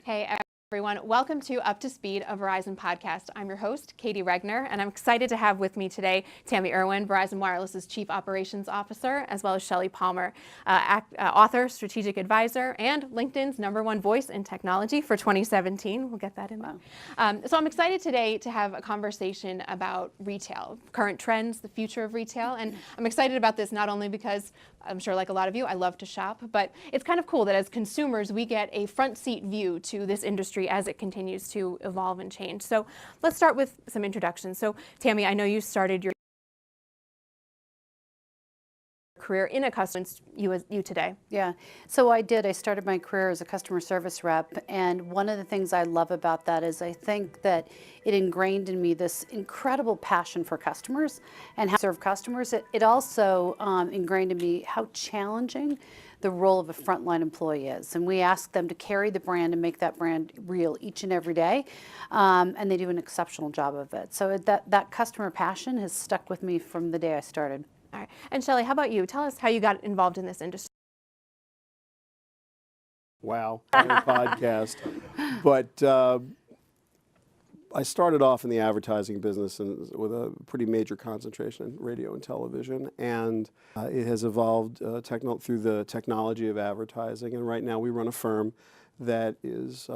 Hey everyone, welcome to Up to Speed, a Verizon podcast. I'm your host, Katie Regner, and I'm excited to have with me today Tami Erwin, Verizon Wireless's Chief Operations Officer, as well as Shelly Palmer, author, strategic advisor, and LinkedIn's #1 voice in technology for 2017. We'll get that in there. So I'm excited today to have a conversation about retail, current trends, the future of retail, and I'm excited about this not only because I'm sure like a lot of you, I love to shop, but it's kind of cool that as consumers, we get a front seat view to this industry as it continues to evolve and change. So let's start with some introductions. So Tami, I know you started your career in a customer, you today. Yeah, so I did. I started my career as a customer service rep, and one of the things I love about that is I think that it ingrained in me this incredible passion for customers and how to serve customers. It also ingrained in me how challenging the role of a frontline employee is, and we ask them to carry the brand and make that brand real each and every day, and they do an exceptional job of it. So that customer passion has stuck with me from the day I started. All right. And Shelly, how about you? Tell us how you got involved in this industry. Wow, podcast. But I started off in the advertising business with a pretty major concentration in radio and television, and it has evolved through the technology of advertising. And right now we run a firm that is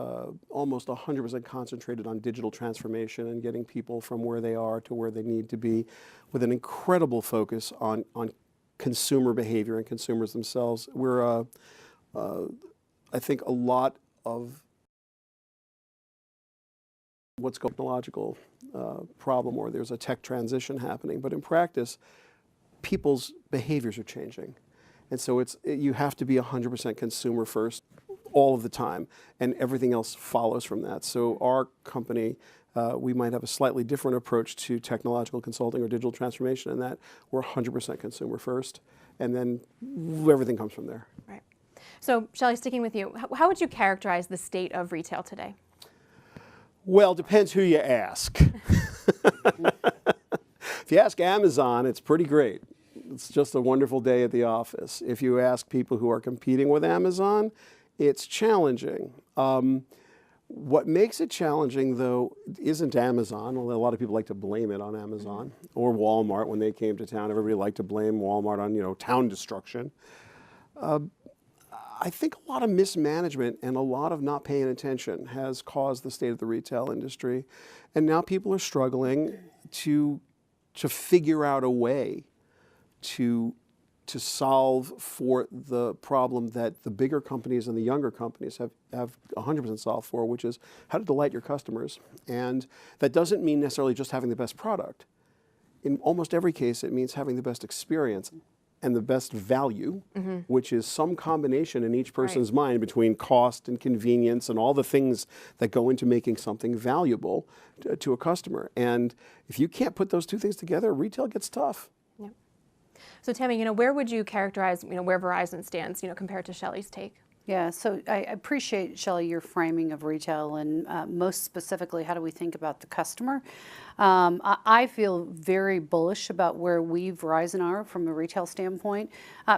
almost 100% concentrated on digital transformation and getting people from where they are to where they need to be, with an incredible focus on consumer behavior and consumers themselves. We're, I think, a lot of what's a technological problem, or there's a tech transition happening, but in practice, people's behaviors are changing. And so you have to be 100% consumer first all of the time, and everything else follows from that. So our company, we might have a slightly different approach to technological consulting or digital transformation, in that we're 100% consumer first, and then everything comes from there. Right. So Shelly, sticking with you, how would you characterize the state of retail today? Well, depends who you ask. If you ask Amazon, it's pretty great. It's just a wonderful day at the office. If you ask people who are competing with Amazon, it's challenging. What makes it challenging, though, isn't Amazon. Although a lot of people like to blame it on Amazon, or Walmart. When they came to town, everybody liked to blame Walmart on, town destruction. I think a lot of mismanagement and a lot of not paying attention has caused the state of the retail industry. And now people are struggling to figure out a way to solve for the problem that the bigger companies and the younger companies have 100% solved for, which is how to delight your customers. And that doesn't mean necessarily just having the best product. In almost every case, it means having the best experience and the best value, which is some combination in each person's mind between cost and convenience and all the things that go into making something valuable to a customer. And if you can't put those two things together, retail gets tough. Yeah. So Tami, where would you characterize, where Verizon stands, compared to Shelly's take? Yeah, so I appreciate, Shelly, your framing of retail, and most specifically, how do we think about the customer? I feel very bullish about where we, Verizon, are from a retail standpoint.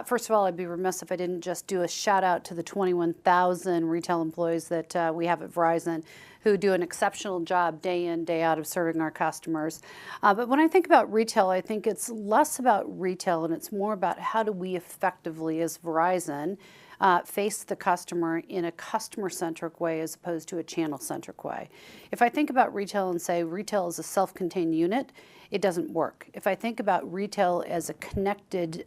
First of all, I'd be remiss if I didn't just do a shout out to the 21,000 retail employees that we have at Verizon, who do an exceptional job day in, day out of serving our customers. But when I think about retail, I think it's less about retail and it's more about how do we effectively, as Verizon, face the customer in a customer-centric way as opposed to a channel-centric way. If I think about retail and say retail is a self-contained unit, it doesn't work. If I think about retail as a connected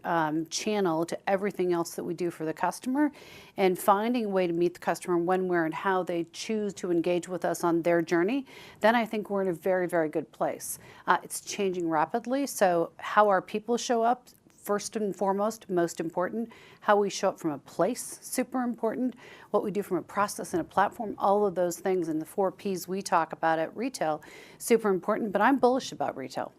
channel to everything else that we do for the customer, and finding a way to meet the customer when, where, and how they choose to engage with us on their journey, then I think we're in a very, very good place. It's changing rapidly, so how our people show up, first and foremost, most important. How we show up from a place, super important. What we do from a process and a platform, all of those things, and the 4 Ps we talk about at retail, super important, but I'm bullish about retail.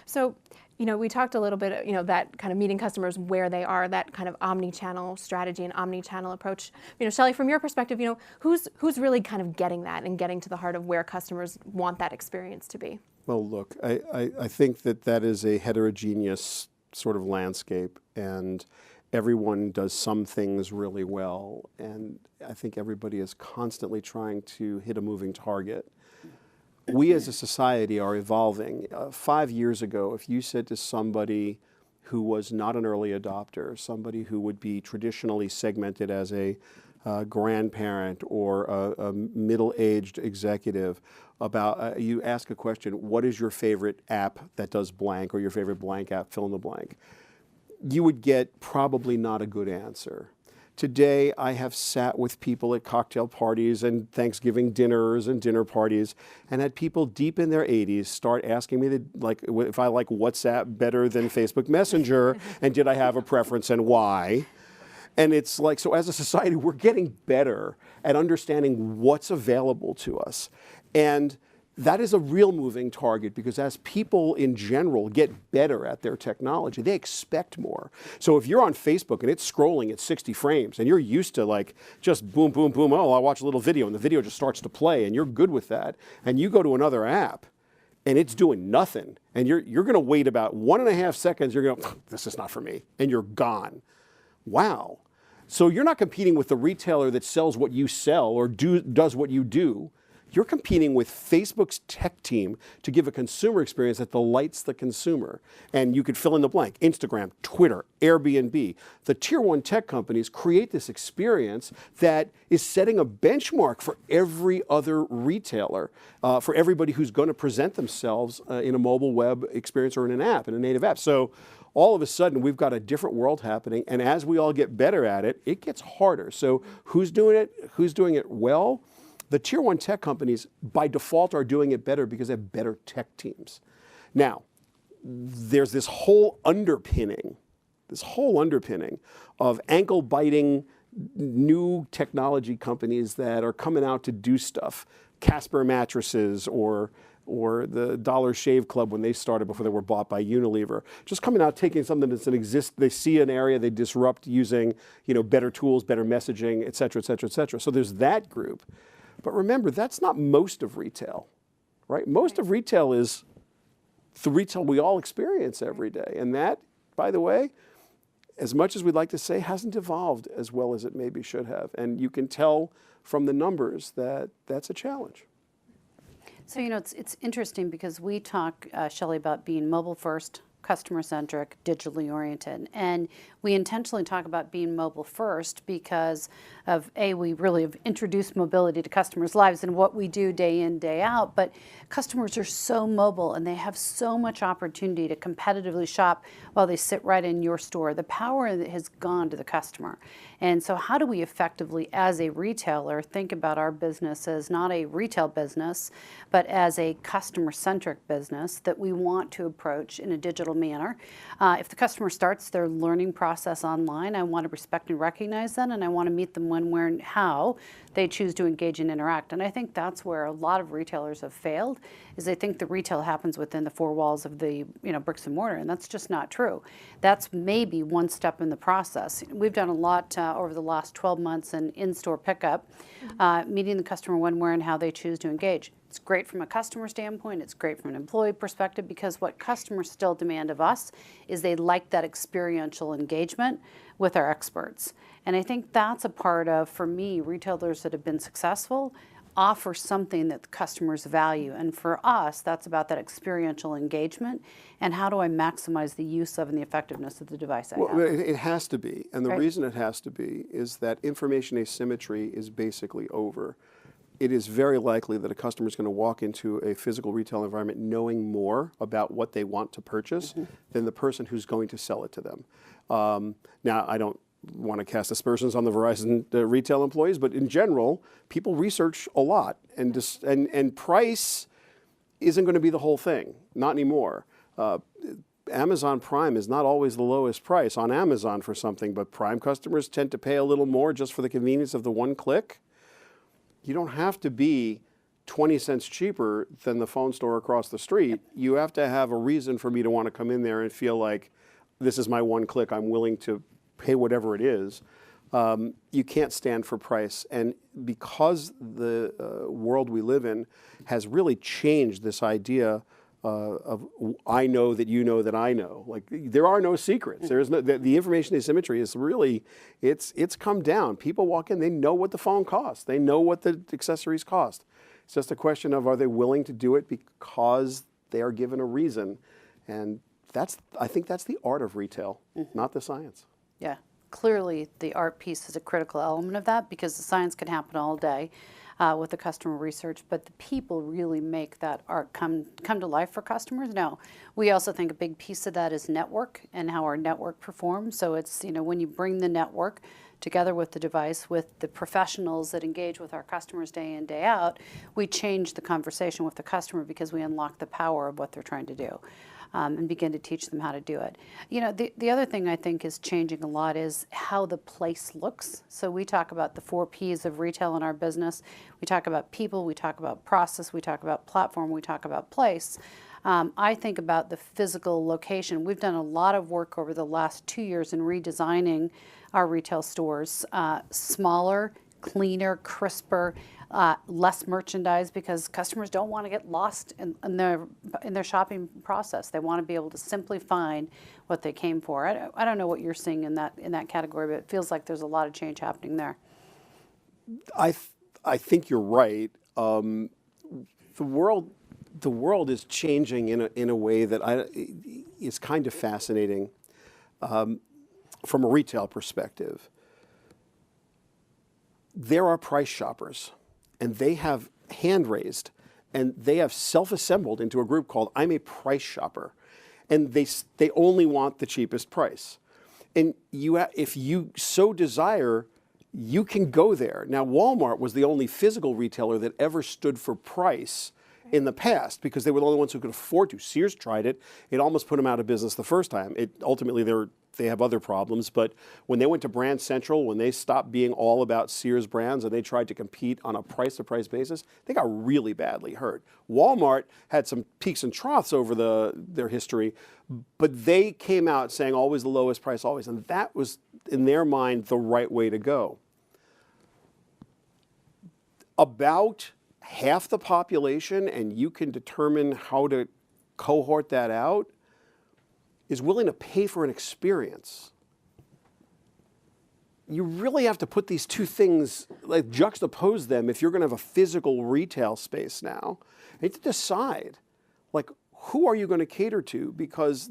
So, we talked a little bit, that kind of meeting customers where they are, that kind of omni-channel strategy and omni-channel approach. Shelly, from your perspective, who's really kind of getting that and getting to the heart of where customers want that experience to be? Well, look, I think that is a heterogeneous sort of landscape, and everyone does some things really well, and I think everybody is constantly trying to hit a moving target. We as a society are evolving. 5 years ago, if you said to somebody who was not an early adopter, somebody who would be traditionally segmented as a grandparent or a middle-aged executive, about you ask a question, what is your favorite app that does blank, or your favorite blank app, fill in the blank, you would get probably not a good answer. Today, I have sat with people at cocktail parties and Thanksgiving dinners and dinner parties, and had people deep in their 80s start asking me if I like WhatsApp better than Facebook Messenger, and did I have a preference and why. And it's like, so as a society, we're getting better at understanding what's available to us. And that is a real moving target, because as people in general get better at their technology, they expect more. So if you're on Facebook and it's scrolling at 60 frames and you're used to just boom, boom, boom, oh, I'll watch a little video and the video just starts to play and you're good with that, and you go to another app and it's doing nothing, and you're going to wait about 1.5 seconds, you're going to, this is not for me, and you're gone. Wow. So you're not competing with the retailer that sells what you sell or does what you do. You're competing with Facebook's tech team to give a consumer experience that delights the consumer. And you could fill in the blank: Instagram, Twitter, Airbnb. The tier 1 tech companies create this experience that is setting a benchmark for every other retailer, for everybody who's going to present themselves in a mobile web experience or in an app, in a native app. So all of a sudden, we've got a different world happening, and as we all get better at it, it gets harder. So who's doing it? Who's doing it well? The tier 1 tech companies, by default, are doing it better because they have better tech teams. Now, there's this whole underpinning of ankle-biting new technology companies that are coming out to do stuff. Casper mattresses or the Dollar Shave Club, when they started before they were bought by Unilever, just coming out, taking something that's they see an area, they disrupt using better tools, better messaging, et cetera, et cetera, et cetera. So there's that group. But remember, that's not most of retail, right? Most of retail is the retail we all experience every day. And that, by the way, as much as we'd like to say, hasn't evolved as well as it maybe should have. And you can tell from the numbers that that's a challenge. So, it's interesting because we talk, Shelly, about being mobile first, customer-centric, digitally oriented. And we intentionally talk about being mobile first because of, we really have introduced mobility to customers' lives and what we do day in, day out. But customers are so mobile and they have so much opportunity to competitively shop while they sit right in your store. The power has gone to the customer. And so how do we effectively, as a retailer, think about our business as not a retail business, but as a customer-centric business that we want to approach in a digital manner? If the customer starts their learning process online, I want to respect and recognize them, and I want to meet them when, where, and how they choose to engage and interact. And I think that's where a lot of retailers have failed, is they think the retail happens within the four walls of the bricks and mortar, and that's just not true. That's maybe one step in the process. We've done a lot over the last 12 months in-store pickup, meeting the customer when, where, and how they choose to engage. It's great from a customer standpoint. It's great from an employee perspective, because what customers still demand of us is they like that experiential engagement with our experts. And I think that's a part of, for me, retailers that have been successful offer something that the customers value. And for us, that's about that experiential engagement and how do I maximize the use of and the effectiveness of the device I have. Well, it has to be. And the reason it has to be is that information asymmetry is basically over. It is very likely that a customer is going to walk into a physical retail environment knowing more about what they want to purchase than the person who's going to sell it to them. Now, I don't want to cast aspersions on the Verizon retail employees, but in general, people research a lot, and price isn't going to be the whole thing. Not anymore. Amazon Prime is not always the lowest price on Amazon for something, but Prime customers tend to pay a little more just for the convenience of the one click. You don't have to be 20 cents cheaper than the phone store across the street. You have to have a reason for me to want to come in there and feel like this is my one click. I'm willing to pay whatever it is. You can't stand for price. And because the world we live in has really changed this idea I know that you know that I know. Like there are no secrets. There's no the information asymmetry is really it's come down. People walk in, they know what the phone costs, they know what the accessories cost. It's just a question of are they willing to do it because they are given a reason, and I think that's the art of retail, not the science. Yeah, clearly the art piece is a critical element of that because the science can happen all day with the customer research, but the people really make that art come to life for customers. Now, we also think a big piece of that is network and how our network performs. So it's, when you bring the network together with the device, with the professionals that engage with our customers day in, day out, we change the conversation with the customer because we unlock the power of what they're trying to do. And begin to teach them how to do it. The other thing I think is changing a lot is how the place looks. So we talk about the 4 Ps of retail in our business. We talk about people, we talk about process, we talk about platform, we talk about place. I think about the physical location. We've done a lot of work over the last 2 years in redesigning our retail stores, smaller, cleaner, crisper, less merchandise because customers don't want to get lost in their shopping process. They want to be able to simply find what they came for. I don't know what you're seeing in that category, but it feels like there's a lot of change happening there. I think you're right. The world is changing in a way that is kind of fascinating from a retail perspective. There are price shoppers, and they have hand raised, and they have self-assembled into a group called I'm a price shopper, and they only want the cheapest price. And if you so desire, you can go there. Now, Walmart was the only physical retailer that ever stood for price in the past because they were the only ones who could afford to. Sears tried it. It almost put them out of business the first time. Ultimately, they have other problems, but when they went to Brand Central, when they stopped being all about Sears brands and they tried to compete on a price-to-price basis, they got really badly hurt. Walmart had some peaks and troughs over their history, but they came out saying always the lowest price, always, and that was, in their mind, the right way to go. About half the population, and you can determine how to cohort that out, is willing to pay for an experience. You really have to put these two things, like juxtapose them if you're going to have a physical retail space now. You have to decide, like, who are you going to cater to? Because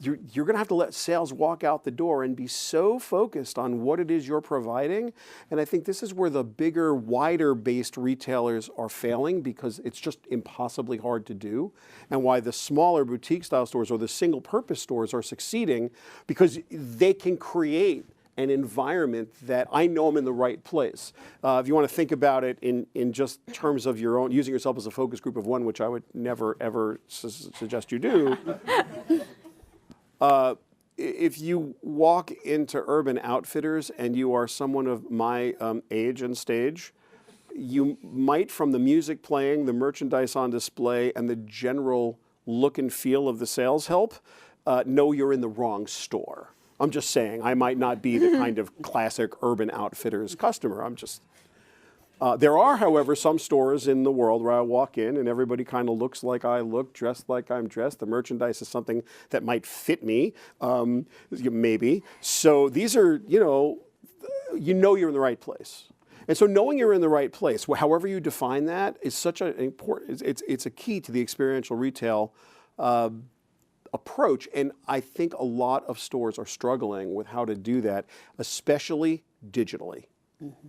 you're going to have to let sales walk out the door and be so focused on what it is you're providing. And I think this is where the bigger, wider-based retailers are failing because it's just impossibly hard to do. And why the smaller boutique-style stores or the single-purpose stores are succeeding because they can create an environment that I know I'm in the right place. If you want to think about it in just terms of your own, using yourself as a focus group of one, which I would never, ever suggest you do, if you walk into Urban Outfitters and you are someone of my age and stage, you might, from the music playing, the merchandise on display, and the general look and feel of the sales help, know you're in the wrong store. I'm just saying, I might not be the kind of classic Urban Outfitters customer. There are, however, some stores in the world where I walk in and everybody kind of looks like I look, dressed like I'm dressed. The merchandise is something that might fit me, maybe. So these are, you're in the right place. And so knowing you're in the right place, however you define that, is such an important, it's a key to the experiential retail approach. And I think a lot of stores are struggling with how to do that, especially digitally. Mm-hmm.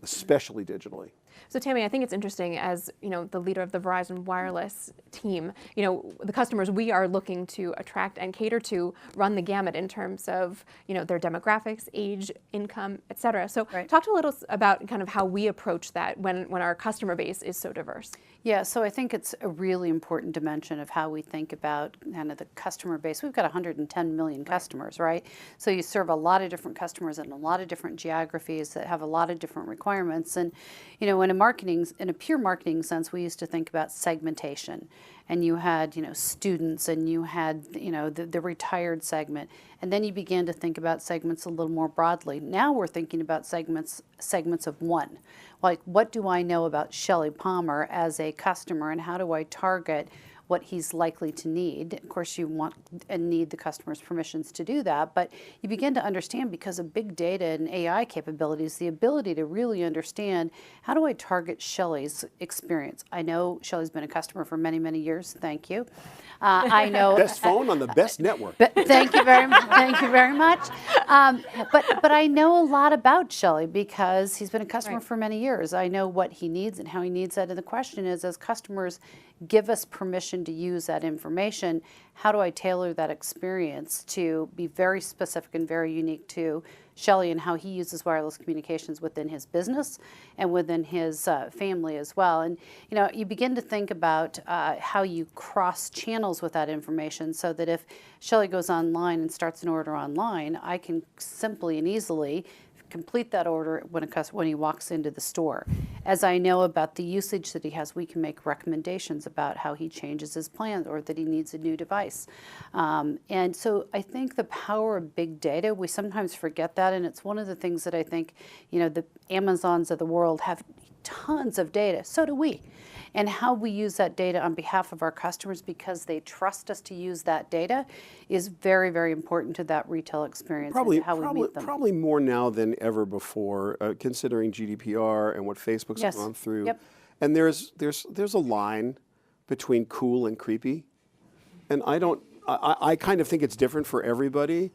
Especially digitally. So Tami, I think it's interesting as, the leader of the Verizon Wireless team, the customers we are looking to attract and cater to run the gamut in terms of, their demographics, age, income, et cetera. So talk to a little about kind of how we approach that when our customer base is so diverse. Yeah, so I think it's a really important dimension of how we think about kind of the customer base. We've got 110 million customers, right? So you serve a lot of different customers in a lot of different geographies that have a lot of different requirements. And, in a pure marketing sense, we used to think about segmentation. And you had, students, and you had, the retired segment. And then you began to think about segments a little more broadly. Now we're thinking about segments of one. Like, what do I know about Shelly Palmer as a customer, and how do I target what he's likely to need. Of course, you want and need the customer's permissions to do that, but you begin to understand, because of big data and AI capabilities, the ability to really understand, how do I target Shelly's experience? I know Shelly's been a customer for many, many years. Thank you. I know. Best phone on the best network. Thank you very much. Thank you very much. But I know a lot about Shelly because he's been a customer for many years. I know what he needs and how he needs that. And the question is, as customers give us permission to use that information, how do I tailor that experience to be very specific and very unique to Shelly and how he uses wireless communications within his business and within his family as well. And you begin to think about how you cross channels with that information, so that if Shelly goes online and starts an order online, I can simply and easily complete that order when he walks into the store. As I know about the usage that he has, we can make recommendations about how he changes his plan or that he needs a new device. And so I think the power of big data, we sometimes forget that, and it's one of the things that I think, the Amazons of the world have tons of data. So do we. And how we use that data on behalf of our customers, because they trust us to use that data, is very, very important to that retail experience and to how we meet them. Probably more now than ever before, considering GDPR and what Facebook's gone through. Yep. And there's a line between cool and creepy, and I kind of think it's different for everybody.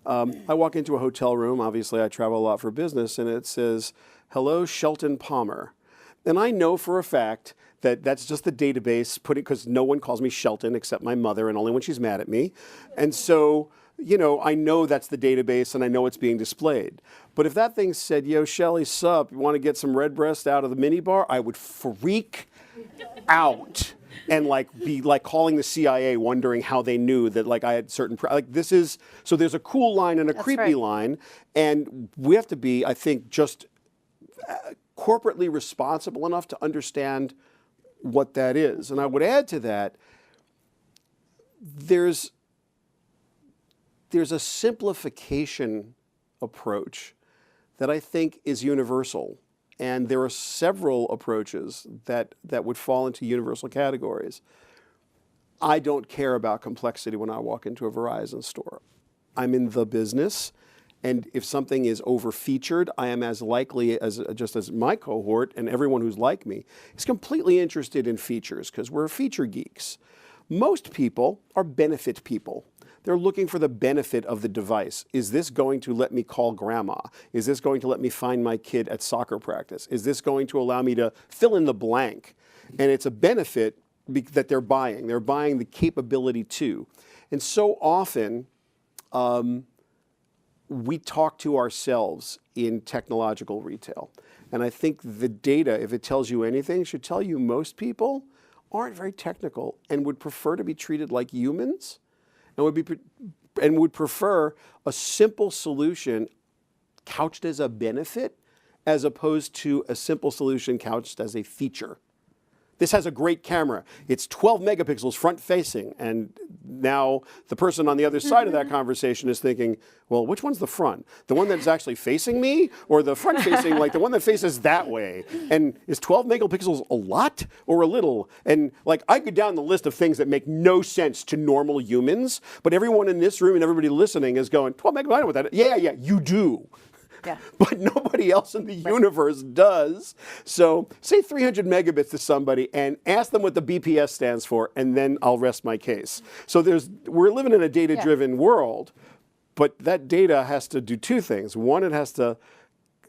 I walk into a hotel room. Obviously, I travel a lot for business, and it says, "Hello, Shelton Palmer," and I know for a fact that's just the database because no one calls me Shelton except my mother, and only when she's mad at me. And so, I know that's the database, and I know it's being displayed. But if that thing said, "Yo, Shelly, sup, you want to get some red breast out of the minibar?" I would freak out and be calling the CIA, wondering how they knew that I had certain so there's a cool line and a creepy line, and we have to be, I think, just corporately responsible enough to understand what that is. And I would add to that, there's a simplification approach that I think is universal. And there are several approaches that would fall into universal categories. I don't care about complexity when I walk into a Verizon store. I'm in the business. And if something is over-featured, I am as likely as my cohort and everyone who's like me is completely interested in features, because we're feature geeks. Most people are benefit people. They're looking for the benefit of the device. Is this going to let me call grandma? Is this going to let me find my kid at soccer practice? Is this going to allow me to fill in the blank? And it's a benefit that they're buying. They're buying the capability too. And so often, we talk to ourselves in technological retail. And I think the data, if it tells you anything, should tell you most people aren't very technical and would prefer to be treated like humans and would prefer a simple solution couched as a benefit as opposed to a simple solution couched as a feature. This has a great camera. It's 12 megapixels front facing. And now the person on the other side of that conversation is thinking, well, which one's the front? The one that's actually facing me, or the front facing, the one that faces that way? And is 12 megapixels a lot or a little? And I go down the list of things that make no sense to normal humans, but everyone in this room and everybody listening is going, 12 megapixels, I know what that is. Yeah, you do. Yeah. But nobody else in the universe does. So say 300 megabits to somebody and ask them what the BPS stands for, and then I'll rest my case. So we're living in a data-driven world, but that data has to do two things. One,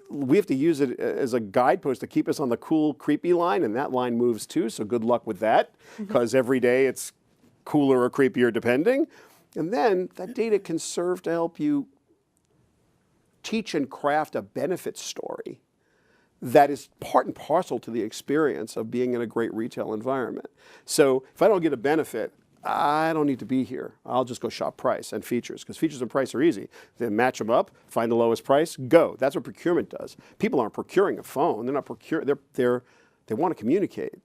we have to use it as a guidepost to keep us on the cool, creepy line, and that line moves too, so good luck with that, because every day it's cooler or creepier depending. And then that data can serve to help you teach and craft a benefit story that is part and parcel to the experience of being in a great retail environment. So if I don't get a benefit, I don't need to be here. I'll just go shop price and features, because features and price are easy. Then match them up, find the lowest price, go. That's what procurement does. People aren't procuring a phone. They're not they want to communicate.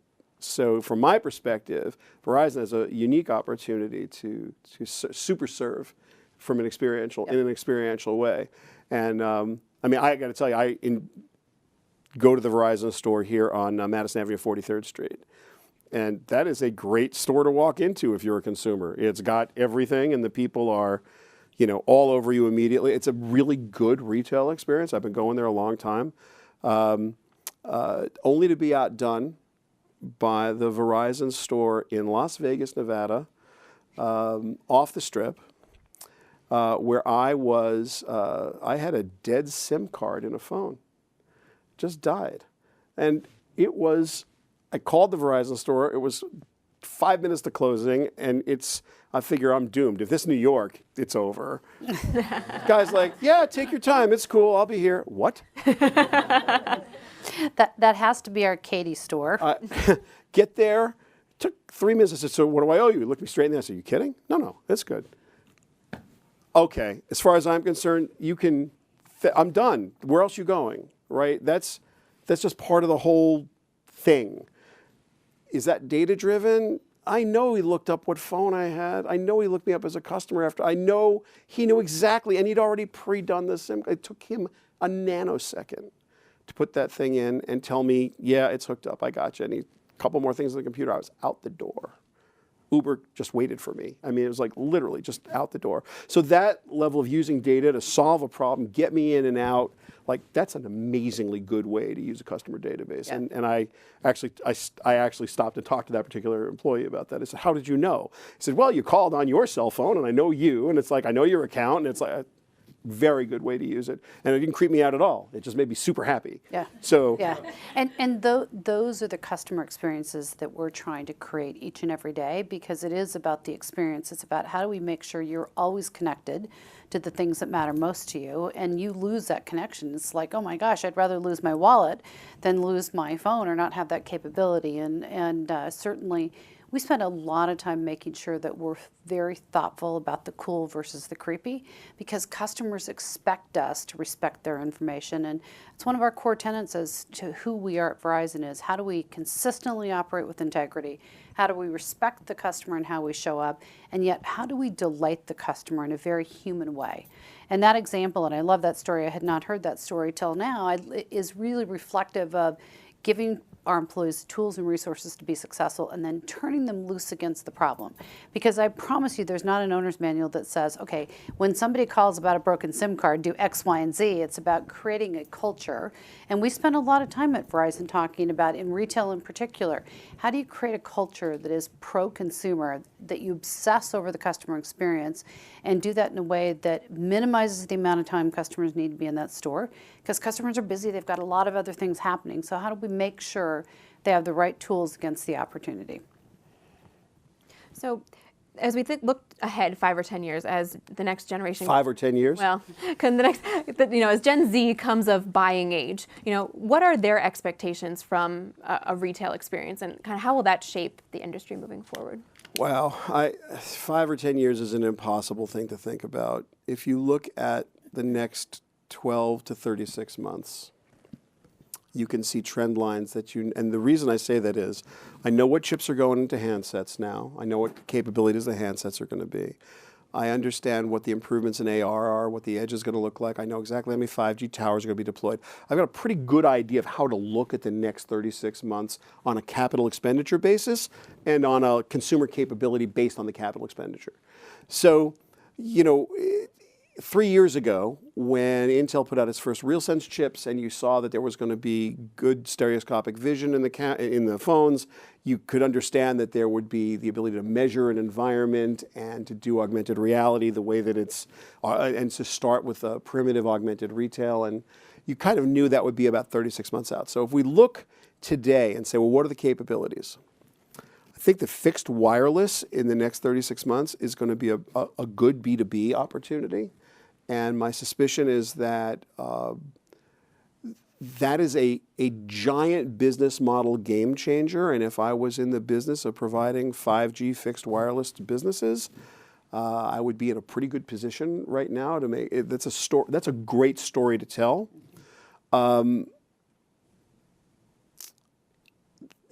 So from my perspective, Verizon has a unique opportunity to super serve from an experiential in an experiential way. And I got to tell you, go to the Verizon store here on Madison Avenue, 43rd Street, And that is a great store to walk into if you're a consumer. It's got everything, and the people are, all over you immediately. It's a really good retail experience. I've been going there a long time, only to be outdone by the Verizon store in Las Vegas, Nevada, off the Strip, where I had a dead SIM card in a phone. Just died. And I called the Verizon store. It was 5 minutes to closing, and I figure I'm doomed. If this is New York, it's over. Guy's like, yeah, take your time. It's cool. I'll be here. What? That has to be our Katie store. Get there. Took 3 minutes. I said, so what do I owe you? He looked me straight in the eyes. Are you kidding? No, that's good. Okay, as far as I'm concerned, I'm done. Where else are you going, right? That's just part of the whole thing. Is that data-driven? I know he looked up what phone I had. I know he looked me up as a customer after. I know he knew exactly, and he'd already pre-done the SIM. It took him a nanosecond to put that thing in and tell me, yeah, it's hooked up. I got you. And a couple more things on the computer. I was out the door. Uber just waited for me. I mean, it was like literally just out the door. So that level of using data to solve a problem, get me in and out, like that's an amazingly good way to use a customer database. Yeah. And I actually stopped and talked to that particular employee about that. I said, how did you know? He said, well, you called on your cell phone and I know you. And it's like, I know your account. And it's like a very good way to use it. And it didn't creep me out at all. It just made me super happy. Yeah. So. Yeah. And those are the customer experiences that we're trying to create each and every day, because it is about the experience. It's about how do we make sure you're always connected to the things that matter most to you, and you lose that connection. It's like, oh my gosh, I'd rather lose my wallet than lose my phone or not have that capability. And certainly we spend a lot of time making sure that we're very thoughtful about the cool versus the creepy, because customers expect us to respect their information. And it's one of our core tenets as to who we are at Verizon is, how do we consistently operate with integrity? How do we respect the customer and how we show up? And yet, how do we delight the customer in a very human way? And that example, and I love that story, I had not heard that story till now, is really reflective of giving our employees the tools and resources to be successful and then turning them loose against the problem. Because I promise you, there's not an owner's manual that says, okay, when somebody calls about a broken SIM card, do X, Y, and Z. It's about creating a culture. And we spend a lot of time at Verizon talking about, in retail in particular, how do you create a culture that is pro-consumer, that you obsess over the customer experience and do that in a way that minimizes the amount of time customers need to be in that store? Because customers are busy, they've got a lot of other things happening. So how do we make sure they have the right tools against the opportunity? So as we look ahead 5 or 10 years, as the next generation... 5 or 10 years? Well, as Gen Z comes of buying age, what are their expectations from a retail experience, and kind of how will that shape the industry moving forward? Wow, 5 or 10 years is an impossible thing to think about. If you look at the next 12 to 36 months, you can see trend lines and the reason I say that is, I know what chips are going into handsets now. I know what capabilities the handsets are going to be. I understand what the improvements in AR are, what the edge is going to look like. I know exactly how many 5G towers are going to be deployed. I've got a pretty good idea of how to look at the next 36 months on a capital expenditure basis and on a consumer capability based on the capital expenditure. So, 3 years ago, when Intel put out its first RealSense chips, and you saw that there was going to be good stereoscopic vision in the phones, you could understand that there would be the ability to measure an environment and to do augmented reality the way that it's, and to start with a primitive augmented retail, and you kind of knew that would be about 36 months out. So if we look today and say, well, what are the capabilities? I think the fixed wireless in the next 36 months is going to be a good B2B opportunity. And my suspicion is that that is a giant business model game changer. And if I was in the business of providing 5G fixed wireless to businesses, I would be in a pretty good position right now to make it. That's a great story to tell.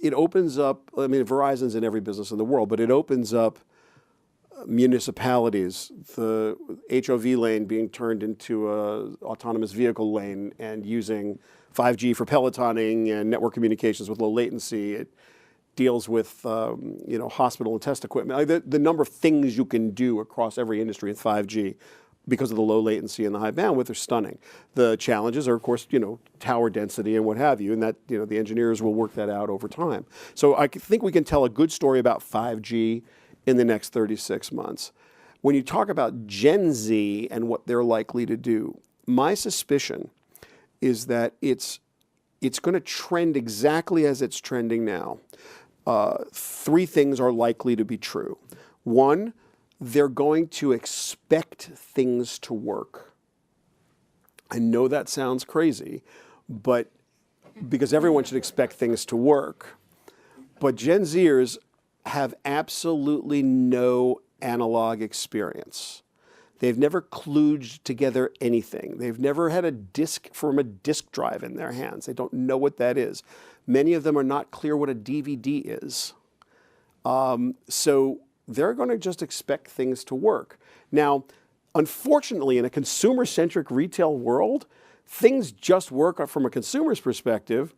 It opens up. I mean, Verizon's in every business in the world, but it opens up municipalities, the HOV lane being turned into a autonomous vehicle lane, and using 5G for pelotoning and network communications with low latency. deals with hospital and test equipment. Like the number of things you can do across every industry in 5G because of the low latency and the high bandwidth are stunning. The challenges are, of course, tower density and what have you, and that the engineers will work that out over time. So I think we can tell a good story about 5G in the next 36 months. When you talk about Gen Z and what they're likely to do, my suspicion is that it's going to trend exactly as it's trending now. Three things are likely to be true. One, they're going to expect things to work. I know that sounds crazy, but because everyone should expect things to work. But Gen Zers have absolutely no analog experience. They've never kludged together anything. They've never had a disk drive in their hands. They don't know what that is. Many of them are not clear what a DVD is. So they're going to just expect things to work. Now, unfortunately, in a consumer-centric retail world, things just work from a consumer's perspective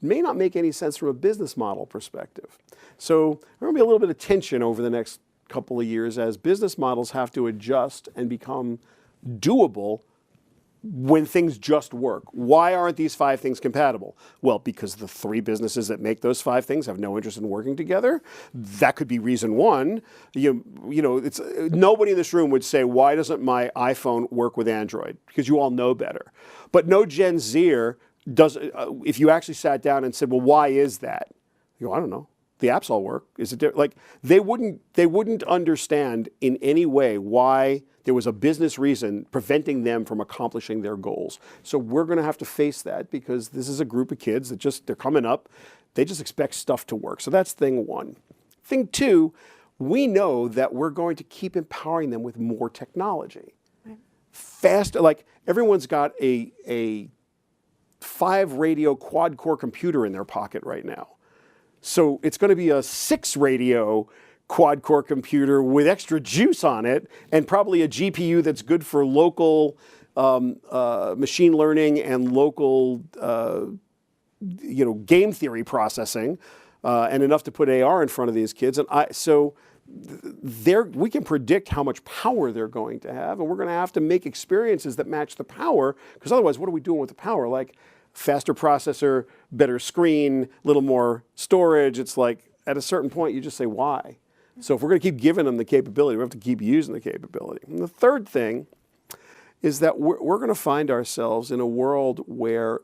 may not make any sense from a business model perspective. So there's going to be a little bit of tension over the next couple of years as business models have to adjust and become doable when things just work. Why aren't these 5 things compatible? Well, because the 3 businesses that make those 5 things have no interest in working together. That could be reason one. It's nobody in this room would say, why doesn't my iPhone work with Android? Because you all know better. But no Gen Zer does. If you actually sat down and said, well, why is that? You go, I don't know. The apps all work. Is it like they wouldn't understand in any way why there was a business reason preventing them from accomplishing their goals. So we're going to have to face that because this is a group of kids that they're coming up. They just expect stuff to work. So that's thing one. Thing two, we know that we're going to keep empowering them with more technology. Right. Faster, like everyone's got a 5 radio quad core computer in their pocket right now. So it's going to be a 6 radio quad-core computer with extra juice on it and probably a GPU that's good for local machine learning and local game theory processing and enough to put AR in front of these kids. And we can predict how much power they're going to have, and we're going to have to make experiences that match the power, because otherwise what are we doing with the power? Like faster processor, better screen, a little more storage. It's like at a certain point you just say why? So if we're going to keep giving them the capability, we have to keep using the capability. And the third thing is that we're going to find ourselves in a world where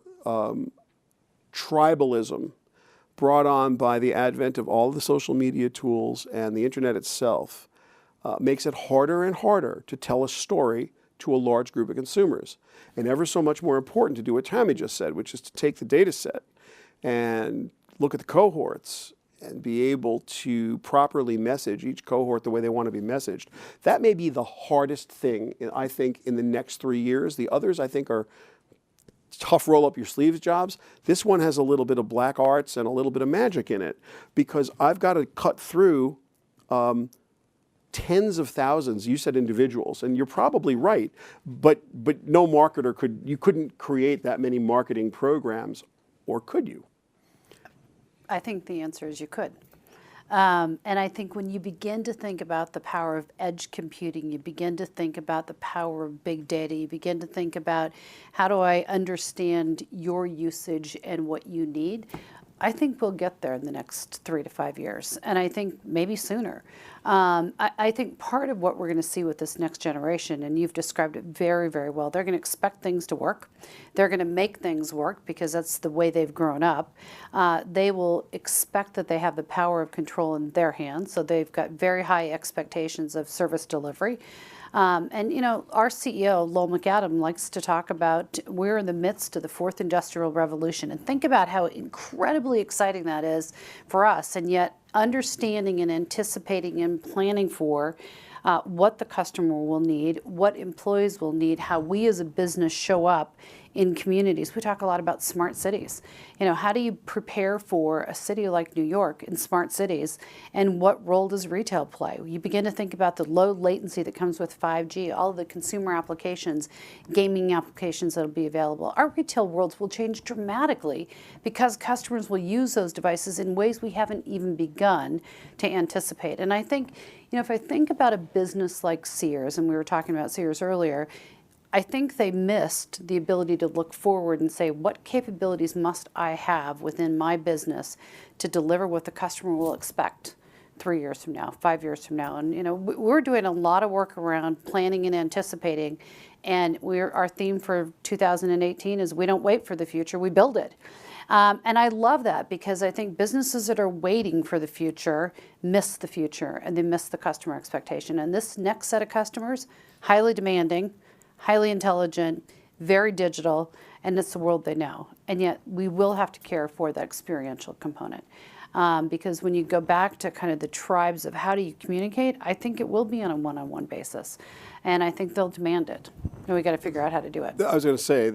tribalism, brought on by the advent of all the social media tools and the internet itself, makes it harder and harder to tell a story to a large group of consumers. And ever so much more important to do what Tami just said, which is to take the data set and look at the cohorts and be able to properly message each cohort the way they want to be messaged. That may be the hardest thing, I think, in the next 3 years. The others, I think, are tough roll-up-your-sleeves jobs. This one has a little bit of black arts and a little bit of magic in it, because I've got to cut through tens of thousands, you said individuals, and you're probably right, but no marketer couldn't create that many marketing programs, or could you? I think the answer is you could. And I think when you begin to think about the power of edge computing, you begin to think about the power of big data, you begin to think about how do I understand your usage and what you need, I think we'll get there in the next 3 to 5 years, and I think maybe sooner. I think part of what we're going to see with this next generation, and you've described it very, very well, they're going to expect things to work. They're going to make things work because that's the way they've grown up. They will expect that they have the power of control in their hands, so they've got very high expectations of service delivery. And our CEO, Lowell McAdam, likes to talk about we're in the midst of the 4th Industrial Revolution, and think about how incredibly exciting that is for us, and yet understanding and anticipating and planning for what the customer will need, what employees will need, how we as a business show up in communities. We talk a lot about smart cities. You know, how do you prepare for a city like New York in smart cities, and what role does retail play? You begin to think about the low latency that comes with 5G, all of the consumer applications, gaming applications that will be available. Our retail worlds will change dramatically because customers will use those devices in ways we haven't even begun to anticipate. And I think, you know, if I think about a business like Sears, and we were talking about Sears earlier, I think they missed the ability to look forward and say, what capabilities must I have within my business to deliver what the customer will expect 3 years from now, 5 years from now? And, you know, we're doing a lot of work around planning and anticipating. And our theme for 2018 is we don't wait for the future, we build it. And I love that, because I think businesses that are waiting for the future miss the future, and they miss the customer expectation. And this next set of customers, highly demanding, highly intelligent, very digital, and it's the world they know. And yet we will have to care for that experiential component. Because when you go back to kind of the tribes of how do you communicate, I think it will be on a one-on-one basis. And I think they'll demand it. And we got to figure out how to do it. I was going to say,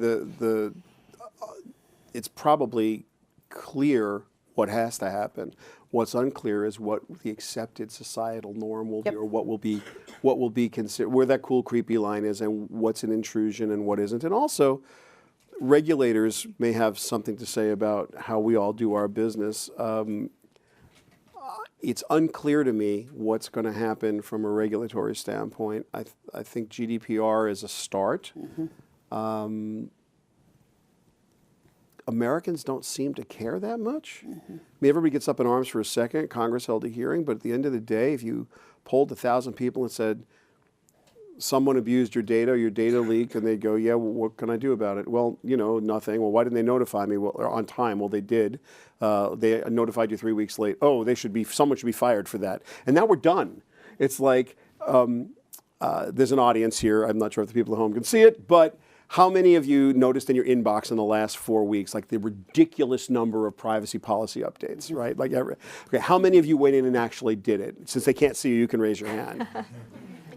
it's probably clear what has to happen. What's unclear is what the accepted societal norm will be, or what will be considered, where that cool, creepy line is, and what's an intrusion and what isn't. And also, regulators may have something to say about how we all do our business. It's unclear to me what's going to happen from a regulatory standpoint. I think GDPR is a start. Americans don't seem to care that much. I mean, everybody gets up in arms for a second. Congress held a hearing, but at the end of the day, if you polled 1,000 people and said, someone abused your data leaked, and they'd go, yeah, well, what can I do about it? Well, you know, nothing. Well, why didn't they notify me on time? Well, they did. They notified you 3 weeks late. Oh, someone should be fired for that. And now we're done. It's like, there's an audience here. I'm not sure if the people at home can see it, but how many of you noticed in your inbox in the last 4 weeks, like the ridiculous number of privacy policy updates, right? Like, okay, how many of you went in and actually did it? Since they can't see you, you can raise your hand.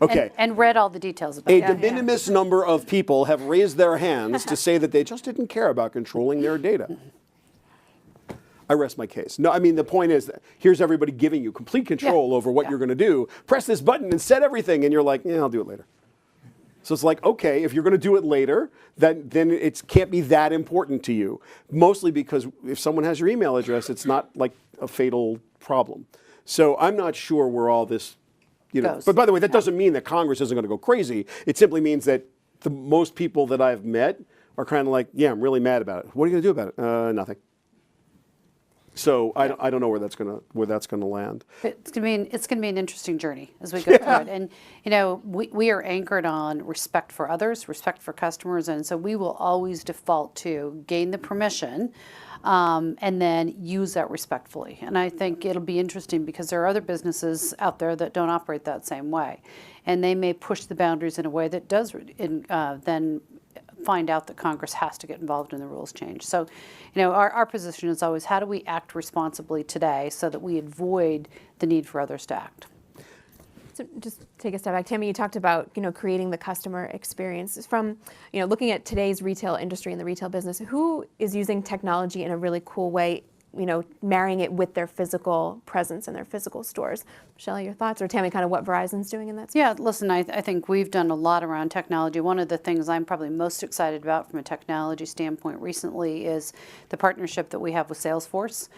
Okay. And read all the details about it. A de minimis number of people have raised their hands to say that they just didn't care about controlling their data. I rest my case. No, I mean, the point is that here's everybody giving you complete control over what you're going to do. Press this button and set everything, and you're like, yeah, I'll do it later. So it's like, okay, if you're going to do it later, then it can't be that important to you. Mostly because if someone has your email address, it's not like a fatal problem. So I'm not sure where all this, you know. But by the way, that doesn't mean that Congress isn't going to go crazy. It simply means that the most people that I've met are kind of like, yeah, I'm really mad about it. What are you going to do about it? Nothing. So I don't know where that's gonna land. It's gonna be an interesting journey as we go through it. And you know, we are anchored on respect for others, respect for customers, and so we will always default to gain the permission, and then use that respectfully. And I think it'll be interesting because there are other businesses out there that don't operate that same way, and they may push the boundaries in a way that does then find out that Congress has to get involved in the rules change. So, you know, our position is always, how do we act responsibly today so that we avoid the need for others to act? So just take a step back. Tami, you talked about, you know, creating the customer experience. From, you know, looking at today's retail industry and the retail business, who is using technology in a really cool way, you know, marrying it with their physical presence and their physical stores? Shelly, your thoughts? Or Tami, kind of what Verizon's doing in that space? Yeah, listen, I think we've done a lot around technology. One of the things I'm probably most excited about from a technology standpoint recently is the partnership that we have with Salesforce.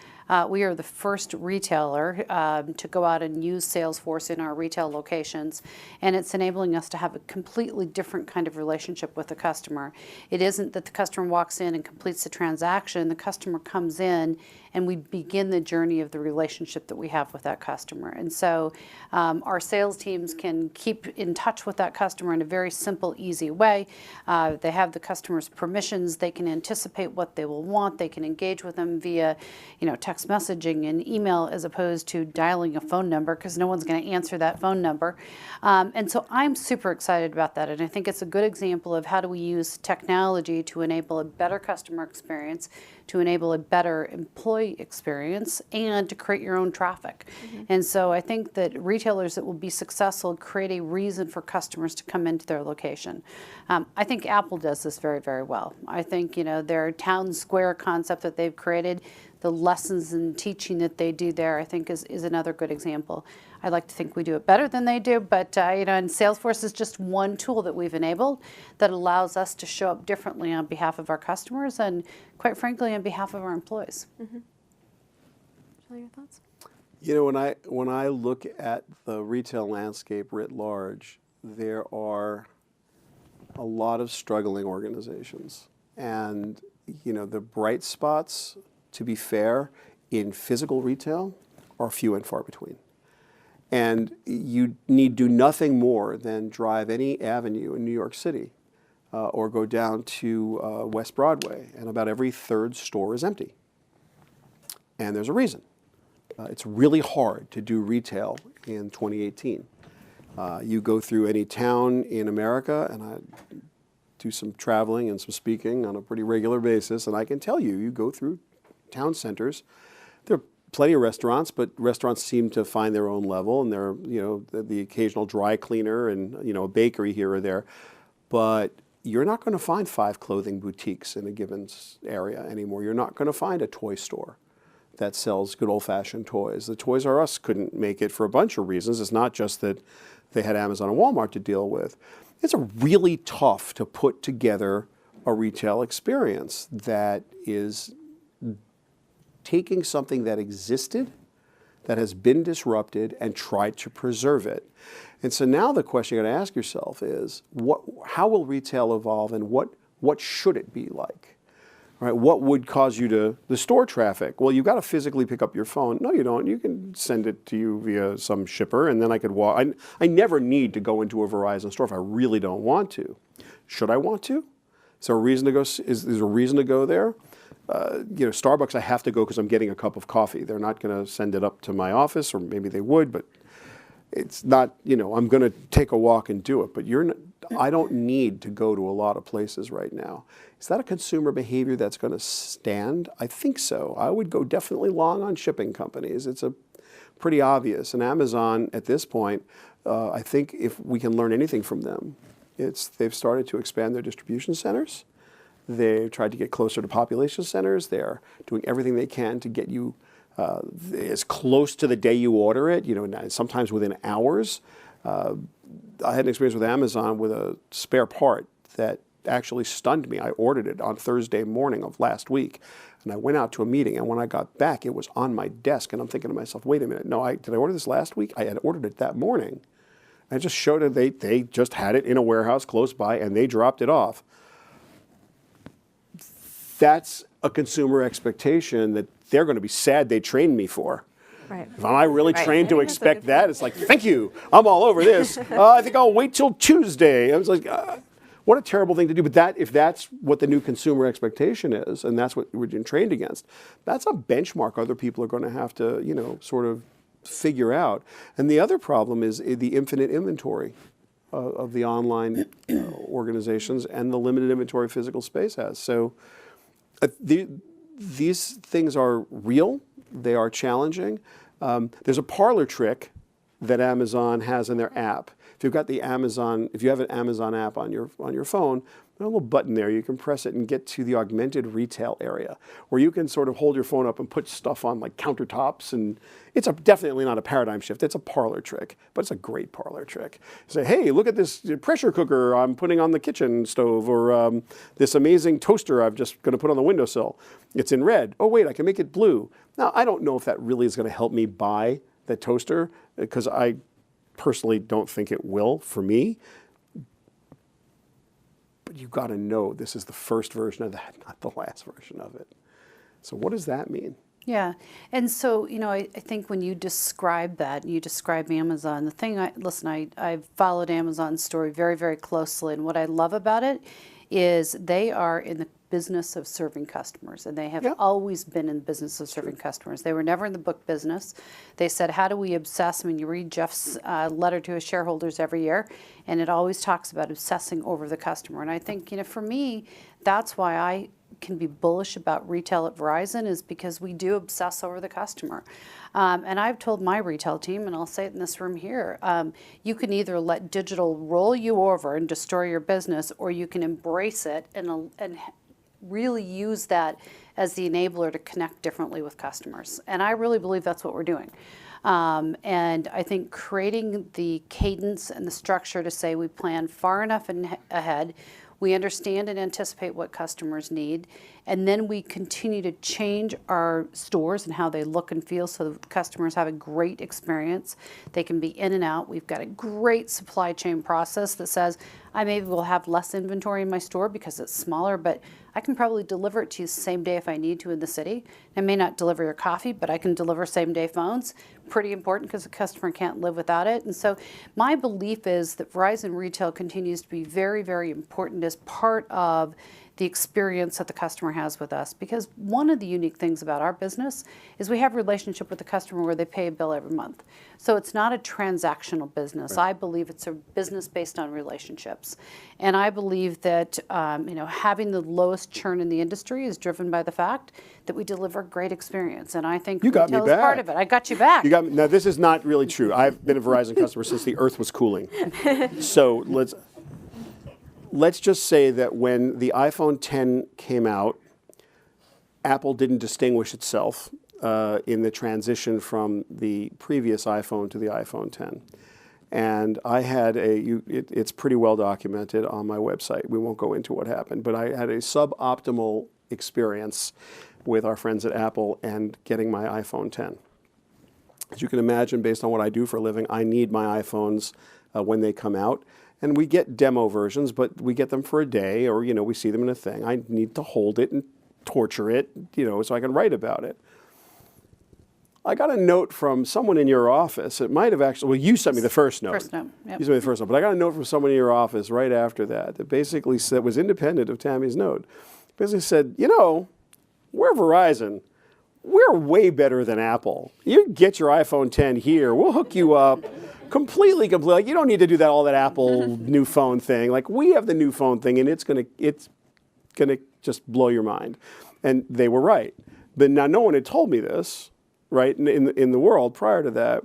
We are the first retailer to go out and use Salesforce in our retail locations, and it's enabling us to have a completely different kind of relationship with the customer. It isn't that the customer walks in and completes the transaction. The customer comes in and we begin the journey of the relationship that we have with that customer. And so our sales teams can keep in touch with that customer in a very simple, easy way. They have the customer's permissions. They can anticipate what they will want. They can engage with them via, you know, text messaging and email, as opposed to dialing a phone number, because no one's going to answer that phone number. And so I'm super excited about that. And I think it's a good example of how do we use technology to enable a better customer experience, to enable a better employee experience and to create your own traffic. And so I think that retailers that will be successful create a reason for customers to come into their location. I think Apple does this very, very well. I think, their town square concept that they've created, the lessons and teaching that they do there, I think is another good example. I like to think we do it better than they do, but and Salesforce is just one tool that we've enabled that allows us to show up differently on behalf of our customers and, quite frankly, on behalf of our employees. Shelley, your thoughts? When I look at the retail landscape writ large, there are a lot of struggling organizations, and the bright spots, to be fair, in physical retail are few and far between. And you need do nothing more than drive any avenue in New York City or go down to West Broadway, and about every third store is empty. And there's a reason. It's really hard to do retail in 2018. You go through any town in America, and I do some traveling and some speaking on a pretty regular basis, and I can tell you go through town centers, there are plenty of restaurants, but restaurants seem to find their own level, and there are, the occasional dry cleaner and, a bakery here or there. But you're not going to find 5 clothing boutiques in a given area anymore. You're not going to find a toy store that sells good old-fashioned toys. The Toys R Us couldn't make it for a bunch of reasons. It's not just that they had Amazon and Walmart to deal with. It's really tough to put together a retail experience that is taking something that existed, that has been disrupted, and tried to preserve it. And so now the question you got to ask yourself is, how will retail evolve, and what should it be like? All right, what would cause you to, the store traffic? Well, you've got to physically pick up your phone. No, you don't. You can send it to you via some shipper, and then I could walk. I never need to go into a Verizon store if I really don't want to. Should I want to? Is there a reason to go? Is there a reason to go there? Starbucks, I have to go because I'm getting a cup of coffee. They're not going to send it up to my office, or maybe they would, but it's not, I'm going to take a walk and do it. But I don't need to go to a lot of places right now. Is that a consumer behavior that's going to stand? I think so. I would go definitely long on shipping companies. It's pretty obvious. And Amazon, at this point, I think if we can learn anything from them, they've started to expand their distribution centers. They've tried to get closer to population centers. They're doing everything they can to get you as close to the day you order it, sometimes within hours. I had an experience with Amazon with a spare part that actually stunned me. I ordered it on Thursday morning of last week, and I went out to a meeting, and when I got back, it was on my desk, and I'm thinking to myself, wait a minute, no, did I order this last week? I had ordered it that morning. I just showed it, they just had it in a warehouse close by, and they dropped it off. That's a consumer expectation that they're going to be sad they trained me for. Right. Am I really trained to expect that? It's like, thank you, I'm all over this. I think I'll wait till Tuesday. I was like, what a terrible thing to do. But if that's what the new consumer expectation is, and that's what we're being trained against, that's a benchmark other people are going to have to, sort of figure out. And the other problem is the infinite inventory of the online organizations and the limited inventory physical space has. So these things are real. They are challenging. There's a parlor trick that Amazon has in their app. If you have an Amazon app on your phone, there's a little button there. You can press it and get to the augmented retail area, where you can sort of hold your phone up and put stuff on like countertops. And it's definitely not a paradigm shift. It's a parlor trick, but it's a great parlor trick. Say, hey, look at this pressure cooker I'm putting on the kitchen stove, or this amazing toaster I'm just going to put on the windowsill. It's in red. Oh, wait, I can make it blue. Now, I don't know if that really is going to help me buy the toaster, because I personally don't think it will for me. But you've got to know this is the first version of that, not the last version of it. So what does that mean? Yeah. And so, I think when you describe that, you describe Amazon, the thing, I've followed Amazon's story very, very closely. And what I love about it is they are in the business of serving customers, and they have always been in the business of serving customers. They were never in the book business. They said, how do we obsess? I mean, you read Jeff's letter to his shareholders every year, and it always talks about obsessing over the customer. And I think, for me, that's why I can be bullish about retail at Verizon is because we do obsess over the customer. And I've told my retail team, and I'll say it in this room here, you can either let digital roll you over and destroy your business, or you can embrace it and really use that as the enabler to connect differently with customers. And I really believe that's what we're doing. And I think creating the cadence and the structure to say we plan far enough ahead, we understand and anticipate what customers need, and then we continue to change our stores and how they look and feel so that customers have a great experience. They can be in and out. We've got a great supply chain process that says I maybe will have less inventory in my store because it's smaller, but I can probably deliver it to you same day if I need to in the city. I may not deliver your coffee, but I can deliver same day phones. Pretty important because the customer can't live without it. And so my belief is that Verizon Retail continues to be very, very important as part of the experience that the customer has with us. Because one of the unique things about our business is we have a relationship with the customer where they pay a bill every month. So it's not a transactional business. Right. I believe it's a business based on relationships. And I believe that having the lowest churn in the industry is driven by the fact that we deliver a great experience. And I think retail is part of it. I got you back. Now, this is not really true. I've been a Verizon customer since the earth was cooling. So let's just say that when the iPhone 10 came out, Apple didn't distinguish itself in the transition from the previous iPhone to the iPhone 10. And I had it's pretty well documented on my website. We won't go into what happened, but I had a suboptimal experience with our friends at Apple and getting my iPhone 10. As you can imagine, based on what I do for a living, I need my iPhones when they come out. And we get demo versions, but we get them for a day, or we see them in a thing. I need to hold it and torture it, so I can write about it. I got a note from someone in your office. It might have actually, you sent me the first note. First note, yep. You sent me the first note, but I got a note from someone in your office right after that basically said, was independent of Tammy's note. Basically said, we're Verizon. We're way better than Apple. You get your iPhone 10 here. We'll hook you up. Completely. Like, you don't need to do all that Apple new phone thing. Like, we have the new phone thing, and it's gonna just blow your mind. And they were right. But now no one had told me this, right? In the world prior to that,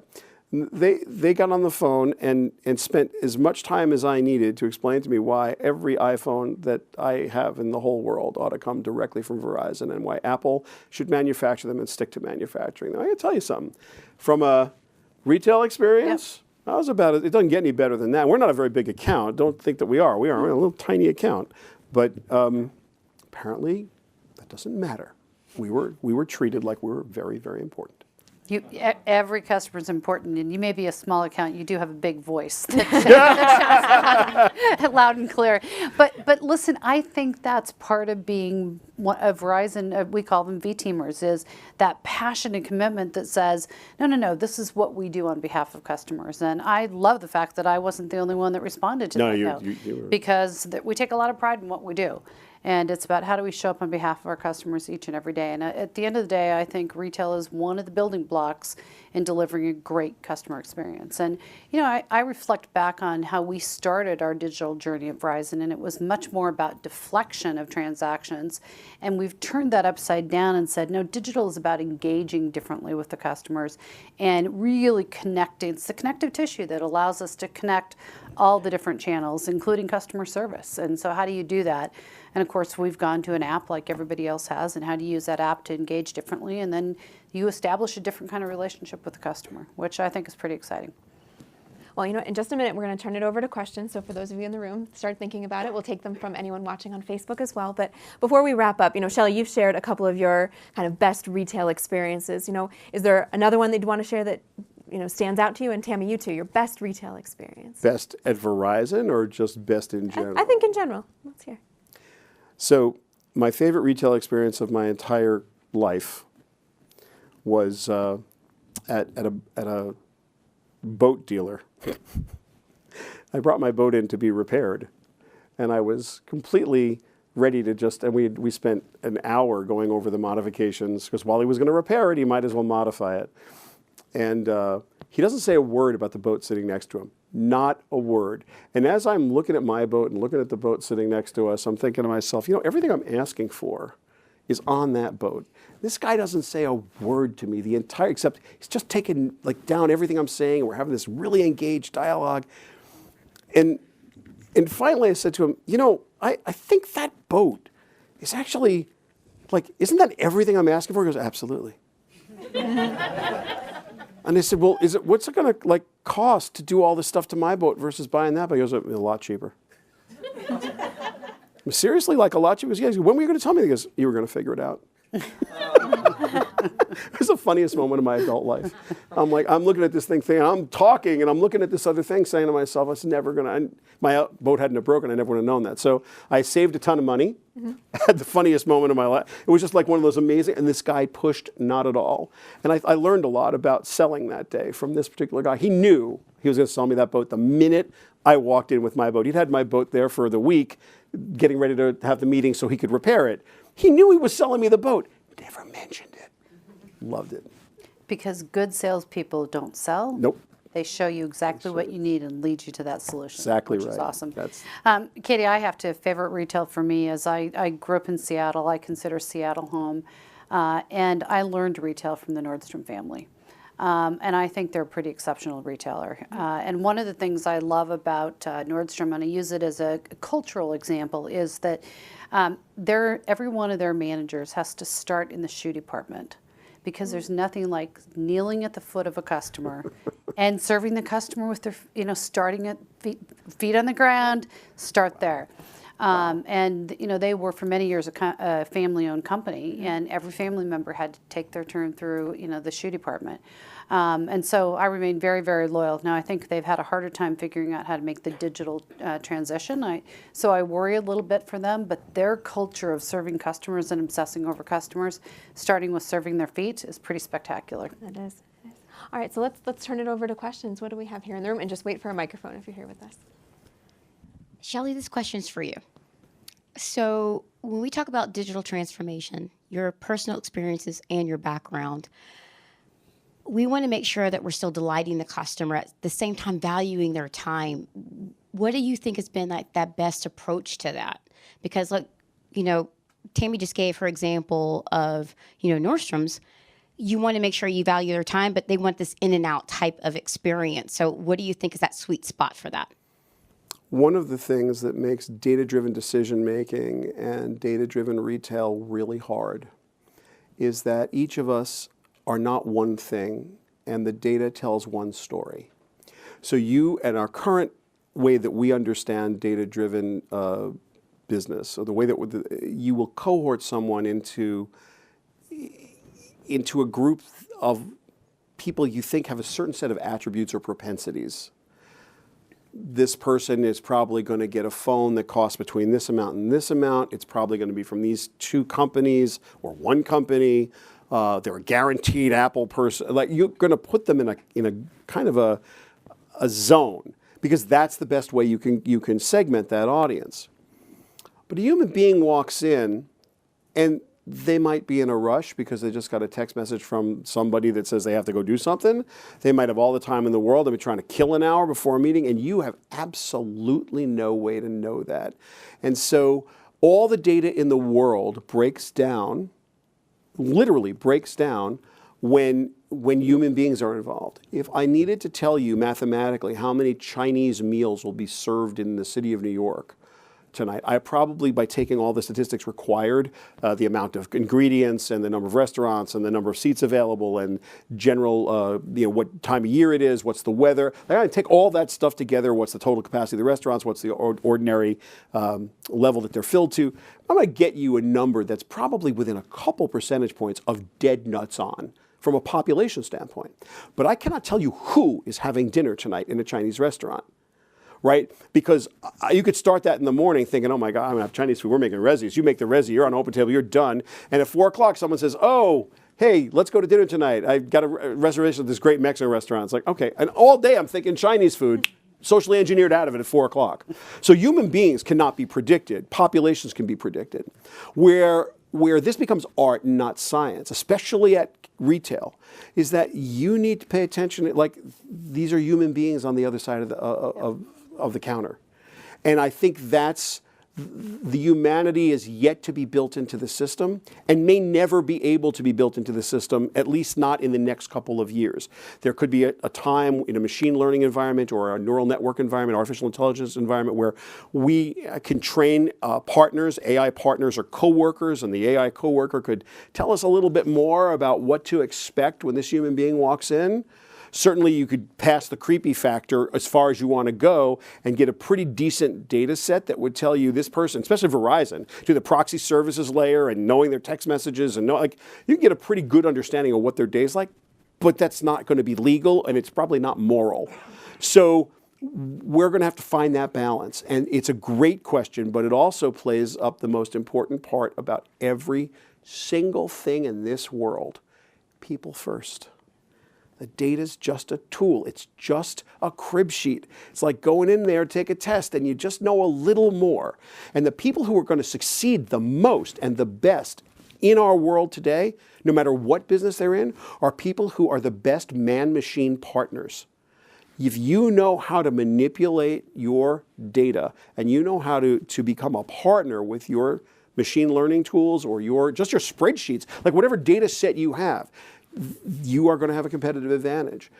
they got on the phone and spent as much time as I needed to explain to me why every iPhone that I have in the whole world ought to come directly from Verizon, and why Apple should manufacture them and stick to manufacturing them. I gotta tell you something. From a retail experience. Yep. It doesn't get any better than that. We're not a very big account. Don't think that we are. We're a little tiny account. But apparently, that doesn't matter. We were treated like we were very, very important. Every customer is important, and you may be a small account. You do have a big voice that sounds loud and clear. But listen, I think that's part of being a Verizon. We call them V-teamers. Is that passion and commitment that says, no, this is what we do on behalf of customers. And I love the fact that I wasn't the only one that responded to that note, because we take a lot of pride in what we do. And it's about how do we show up on behalf of our customers each and every day. And at the end of the day, I think retail is one of the building blocks in delivering a great customer experience. And, I reflect back on how we started our digital journey at Verizon, and it was much more about deflection of transactions. And we've turned that upside down and said, no, digital is about engaging differently with the customers and really connecting. It's the connective tissue that allows us to connect all the different channels, including customer service. And so how do you do that? And of course, we've gone to an app like everybody else has, and how do you use that app to engage differently? And then you establish a different kind of relationship with the customer, which I think is pretty exciting. Well, in just a minute, we're going to turn it over to questions. So for those of you in the room, start thinking about it. We'll take them from anyone watching on Facebook as well. But before we wrap up, Shelly, you've shared a couple of your kind of best retail experiences. Is there another one that you'd want to share that stands out to you? And Tami, you too, your best retail experience. Best at Verizon or just best in general? I think in general. Let's hear. So my favorite retail experience of my entire life was at a boat dealer. I brought my boat in to be repaired, and I was completely ready to and we spent an hour going over the modifications, because while he was going to repair it, he might as well modify it. And he doesn't say a word about the boat sitting next to him. Not a word. And as I'm looking at my boat and looking at the boat sitting next to us, I'm thinking to myself, everything I'm asking for is on that boat. This guy doesn't say a word to me except he's just taking down everything I'm saying, and we're having this really engaged dialogue. And finally I said to him, I think that boat is actually, isn't that everything I'm asking for? He goes, absolutely. And I said, well, what's it going to cost to do all this stuff to my boat versus buying that boat? He goes, a lot cheaper. Seriously, a lot cheaper? Yeah. When were you going to tell me? He goes, you were going to figure it out. It was the funniest moment of my adult life. I'm looking at this thing, I'm talking, and I'm looking at this other thing, saying to myself, it's never going to, my boat hadn't have broken, I never would have known that. So I saved a ton of money. Had the funniest moment of my life. It was just one of those amazing, and this guy pushed not at all. And I learned a lot about selling that day from this particular guy. He knew he was going to sell me that boat the minute I walked in with my boat. He'd had my boat there for the week, getting ready to have the meeting so he could repair it. He knew he was selling me the boat. Never mentioned it. Loved it. Because good salespeople don't sell. Nope. They show you exactly what you need and lead you to that solution. Exactly which right. Is awesome. That's... Katie, I have to favorite retail for me is I grew up in Seattle. I consider Seattle home. And I learned retail from the Nordstrom family. And I think they're a pretty exceptional retailer. And one of the things I love about Nordstrom, and I use it as a cultural example, is that every one of their managers has to start in the shoe department, because there's nothing like kneeling at the foot of a customer and serving the customer with their, starting at feet on the ground, start there. And they were for many years a family-owned company, and every family member had to take their turn through, the shoe department. And so I remain very, very loyal. Now I think they've had a harder time figuring out how to make the digital transition. So I worry a little bit for them, but their culture of serving customers and obsessing over customers, starting with serving their feet, is pretty spectacular. It is. All right, so let's turn it over to questions. What do we have here in the room? And just wait for a microphone if you're here with us. Shelly, this question's for you. So when we talk about digital transformation, your personal experiences and your background, we want to make sure that we're still delighting the customer at the same time valuing their time. What do you think has been that best approach to that? Because Tami just gave her example of, Nordstrom's. You want to make sure you value their time, but they want this in and out type of experience. So what do you think is that sweet spot for that? One of the things that makes data-driven decision-making and data-driven retail really hard is that each of us are not one thing, and the data tells one story. So you, and our current way that we understand data-driven business, or the way that you will cohort someone into a group of people you think have a certain set of attributes or propensities. This person is probably going to get a phone that costs between this amount and this amount. It's probably going to be from these two companies or one company. They're a guaranteed Apple person. You're going to put them in a kind of a zone, because that's the best way you can segment that audience. But a human being walks in, and they might be in a rush because they just got a text message from somebody that says they have to go do something. They might have all the time in the world. They've been trying to kill an hour before a meeting, and you have absolutely no way to know that. And so all the data in the world breaks down, literally breaks down, when human beings are involved. If I needed to tell you mathematically how many Chinese meals will be served in the city of New York tonight, I probably, by taking all the statistics required, the amount of ingredients and the number of restaurants and the number of seats available and general, what time of year it is, what's the weather, I gotta take all that stuff together. What's the total capacity of the restaurants? What's the ordinary level that they're filled to? I'm gonna get you a number that's probably within a couple percentage points of dead nuts on from a population standpoint. But I cannot tell you who is having dinner tonight in a Chinese restaurant. Right? Because you could start that in the morning thinking, oh my God, I'm going to have Chinese food. We're making resis. You make the resi, you're on open table, you're done. And at 4 o'clock, someone says, oh, hey, let's go to dinner tonight. I've got a reservation at this great Mexican restaurant. It's like, okay. And all day I'm thinking Chinese food, socially engineered out of it at 4 o'clock. So human beings cannot be predicted. Populations can be predicted. Where this becomes art, not science, especially at retail, is that you need to pay attention. These are human beings on the other side of the counter. And I think that's the humanity is yet to be built into the system and may never be able to be built into the system, at least not in the next couple of years. There could be a time in a machine learning environment or a neural network environment, artificial intelligence environment, where we can train partners, AI partners or coworkers, and the AI coworker could tell us a little bit more about what to expect when this human being walks in. Certainly you could pass the creepy factor as far as you want to go and get a pretty decent data set that would tell you this person, especially Verizon, to the proxy services layer and knowing their text messages, and you can get a pretty good understanding of what their day's like, but that's not going to be legal and it's probably not moral. So we're going to have to find that balance. And it's a great question, but it also plays up the most important part about every single thing in this world. People first. The data's just a tool. It's just a crib sheet. It's like going in there, take a test, and you just know a little more. And the people who are going to succeed the most and the best in our world today, no matter what business they're in, are people who are the best man-machine partners. If you know how to manipulate your data and you know how to become a partner with your machine learning tools or just your spreadsheets, like whatever data set you have, you are going to have a competitive advantage.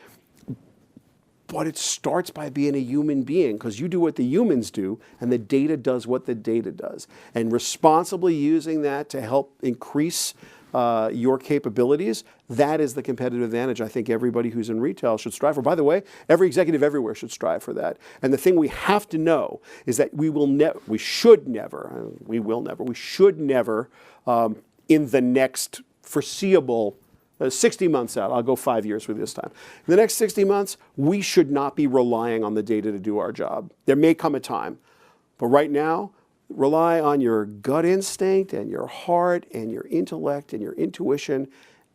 But it starts by being a human being, because you do what the humans do and the data does what the data does. And responsibly using that to help increase your capabilities, that is the competitive advantage I think everybody who's in retail should strive for. By the way, every executive everywhere should strive for that. And the thing we have to know is that we should never, in the next foreseeable 60 months out, I'll go 5 years with this time. In the next 60 months, we should not be relying on the data to do our job. There may come a time, but right now, rely on your gut instinct and your heart and your intellect and your intuition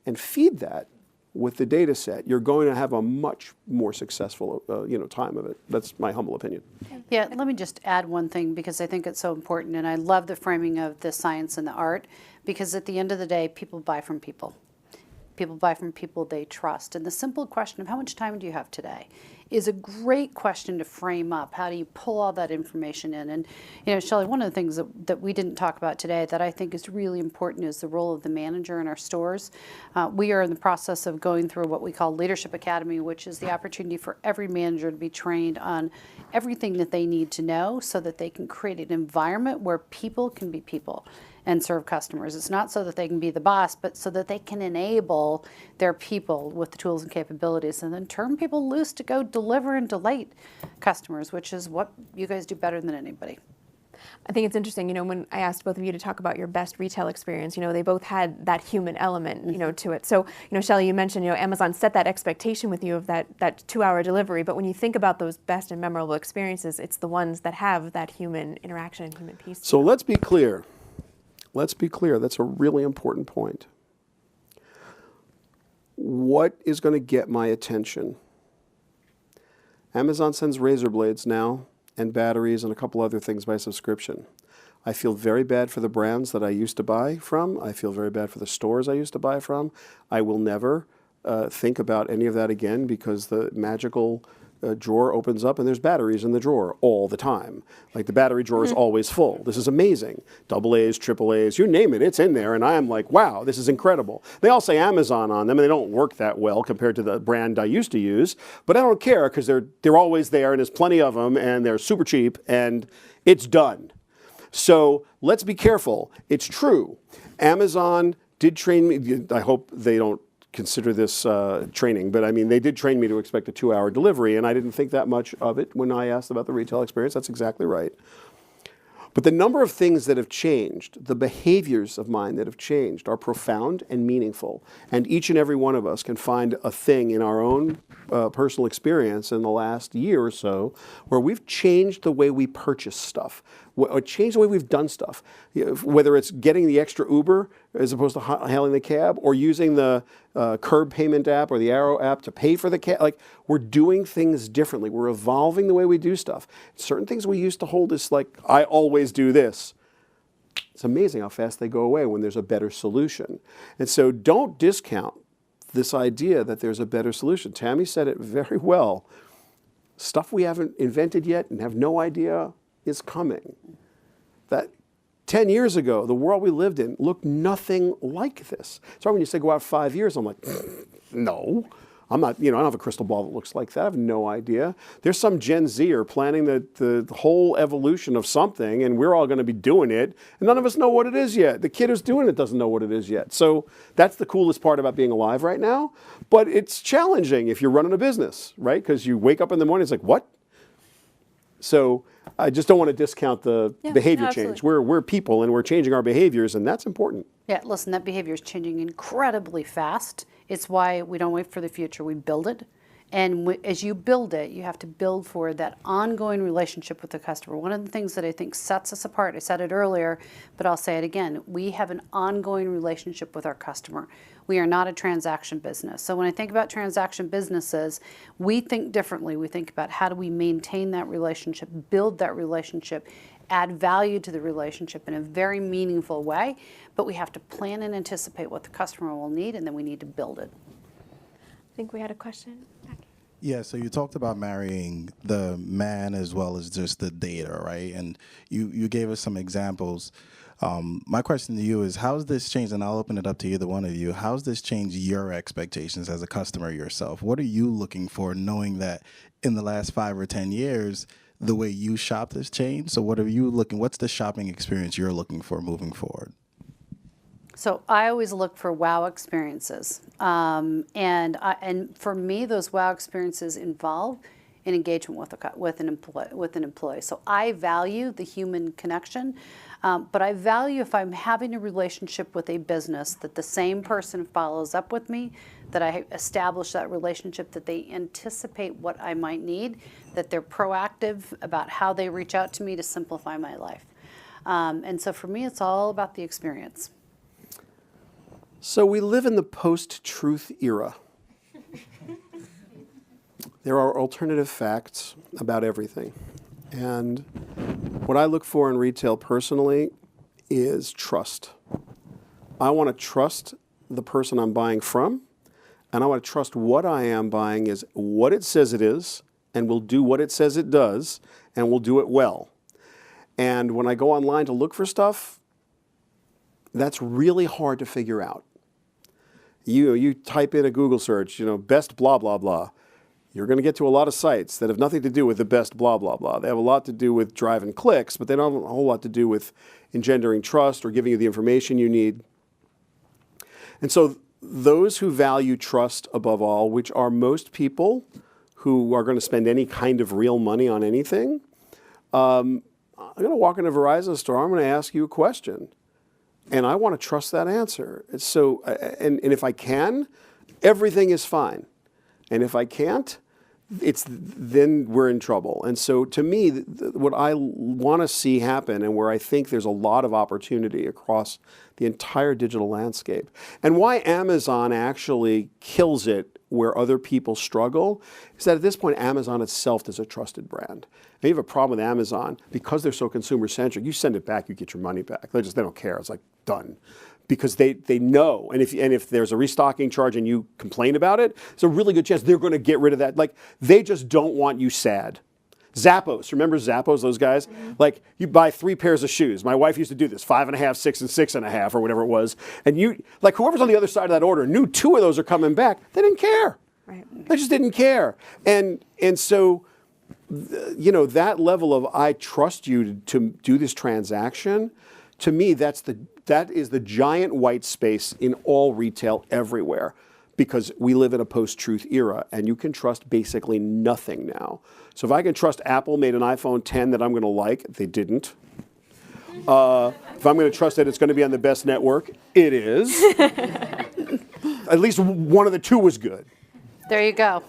and feed that with the data set. You're going to have a much more successful time of it. That's my humble opinion. Yeah, let me just add one thing, because I think it's so important, and I love the framing of the science and the art, because at the end of the day, people buy from people. People buy from people they trust. And the simple question of how much time do you have today is a great question to frame up. How do you pull all that information in? And, Shelly, one of the things that we didn't talk about today that I think is really important is the role of the manager in our stores. We are in the process of going through what we call Leadership Academy, which is the opportunity for every manager to be trained on everything that they need to know so that they can create an environment where people can be people and serve customers. It's not so that they can be the boss, but so that they can enable their people with the tools and capabilities, and then turn people loose to go deliver and delight customers, which is what you guys do better than anybody. I think it's interesting, when I asked both of you to talk about your best retail experience, they both had that human element, to it. So, Shelly, you mentioned, Amazon set that expectation with you of that 2-hour delivery. But when you think about those best and memorable experiences, it's the ones that have that human interaction and human piece. So let's be clear. That's a really important point. What is going to get my attention? Amazon sends razor blades now, and batteries and a couple other things by subscription. I feel very bad for the brands that I used to buy from. I feel very bad for the stores I used to buy from. I will never think about any of that again, because the magical drawer opens up and there's batteries in the drawer all the time. Like, the battery drawer is always full. This is amazing. AA's, AAA's, you name it, it's in there. And I am like, wow, this is incredible. They all say Amazon on them, and they don't work that well compared to the brand I used to use. But I don't care, because they're always there, and there's plenty of them, and they're super cheap, and it's done. So let's be careful. It's true. Amazon did train me. I hope they don't consider this training, but I mean, they did train me to expect a 2-hour delivery, and I didn't think that much of it when I asked about the retail experience. That's exactly right. But the number of things that have changed, the behaviors of mine that have changed, are profound and meaningful. And each and every one of us can find a thing in our own personal experience in the last year or so where we've changed the way we purchase stuff, or changed the way we've done stuff. Whether it's getting the extra Uber as opposed to hailing the cab, or using the Curb payment app or the Arrow app to pay for the cab. Like, we're doing things differently. We're evolving the way we do stuff. Certain things we used to hold as like, I always do this. It's amazing how fast they go away when there's a better solution. And so don't discount this idea that there's a better solution. Tami said it very well. Stuff we haven't invented yet and have no idea is coming. that 10 years ago, the world we lived in looked nothing like this. So when you say go out 5 years, I'm like, no. I'm not, I don't have a crystal ball that looks like that. I have no idea. There's some Gen Zer planning the whole evolution of something, and we're all going to be doing it, and none of us know what it is yet. The kid who's doing it doesn't know what it is yet. So that's the coolest part about being alive right now. But it's challenging if you're running a business, right? Because you wake up in the morning, it's like, what? So I just don't want to discount the behavior change. We're people, and we're changing our behaviors, and that's important. Yeah, listen, that behavior is changing incredibly fast. It's why we don't wait for the future, we build it. And as you build it, you have to build for that ongoing relationship with the customer. One of the things that I think sets us apart, I said it earlier, but I'll say it again, we have an ongoing relationship with our customer. We are not a transaction business. So when I think about transaction businesses, we think differently. We think about how do we maintain that relationship, build that relationship, add value to the relationship in a very meaningful way, but we have to plan and anticipate what the customer will need, and then we need to build it. I think we had a question back here. Yeah, so you talked about marrying the man as well as just the data, right? And you gave us some examples. My question to you is, how's this changed, and I'll open it up to either one of you, how's this changed your expectations as a customer yourself? What are you looking for, knowing that in the last 5 or 10 years, the way you shop has changed? So what are you what's the shopping experience you're looking for moving forward? So I always look for wow experiences. And for me, those wow experiences involve an engagement with an employee. So I value the human connection, but I value if I'm having a relationship with a business that the same person follows up with me, that I establish that relationship, that they anticipate what I might need, that they're proactive about how they reach out to me to simplify my life. And so for me, it's all about the experience. So we live in the post-truth era. There are alternative facts about everything. And what I look for in retail personally is trust. I want to trust the person I'm buying from, and I want to trust what I am buying is what it says it is, and will do what it says it does, and will do it well. And when I go online to look for stuff, that's really hard to figure out. You type in a Google search, best blah, blah, blah. You're going to get to a lot of sites that have nothing to do with the best blah, blah, blah. They have a lot to do with driving clicks, but they don't have a whole lot to do with engendering trust or giving you the information you need. And so those who value trust above all, which are most people who are going to spend any kind of real money on anything, I'm going to walk into a Verizon store, I'm going to ask you a question. And I want to trust that answer. So, and if I can, everything is fine. And if I can't, then we're in trouble. And so to me, what I want to see happen, and where I think there's a lot of opportunity across the entire digital landscape, and why Amazon actually kills it where other people struggle, is that at this point, Amazon itself is a trusted brand. And you have a problem with Amazon, because they're so consumer-centric, you send it back, you get your money back. They don't care. It's like, done. Because they know, and if there's a restocking charge and you complain about it, there's a really good chance they're going to get rid of that. Like, they just don't want you sad. Zappos, remember Zappos, those guys? Mm-hmm. Like, you buy 3 pairs of shoes. My wife used to do this, 5.5, 6, and 6.5, or whatever it was. And whoever's on the other side of that order knew 2 of those are coming back. They didn't care. Right. They just didn't care. And so, that level of I trust you to do this transaction, to me, that is the giant white space in all retail everywhere, because we live in a post-truth era, and you can trust basically nothing now. So if I can trust Apple made an iPhone 10 that I'm going to like, they didn't. If I'm going to trust that it's going to be on the best network, it is. At least one of the 2 was good. There you go.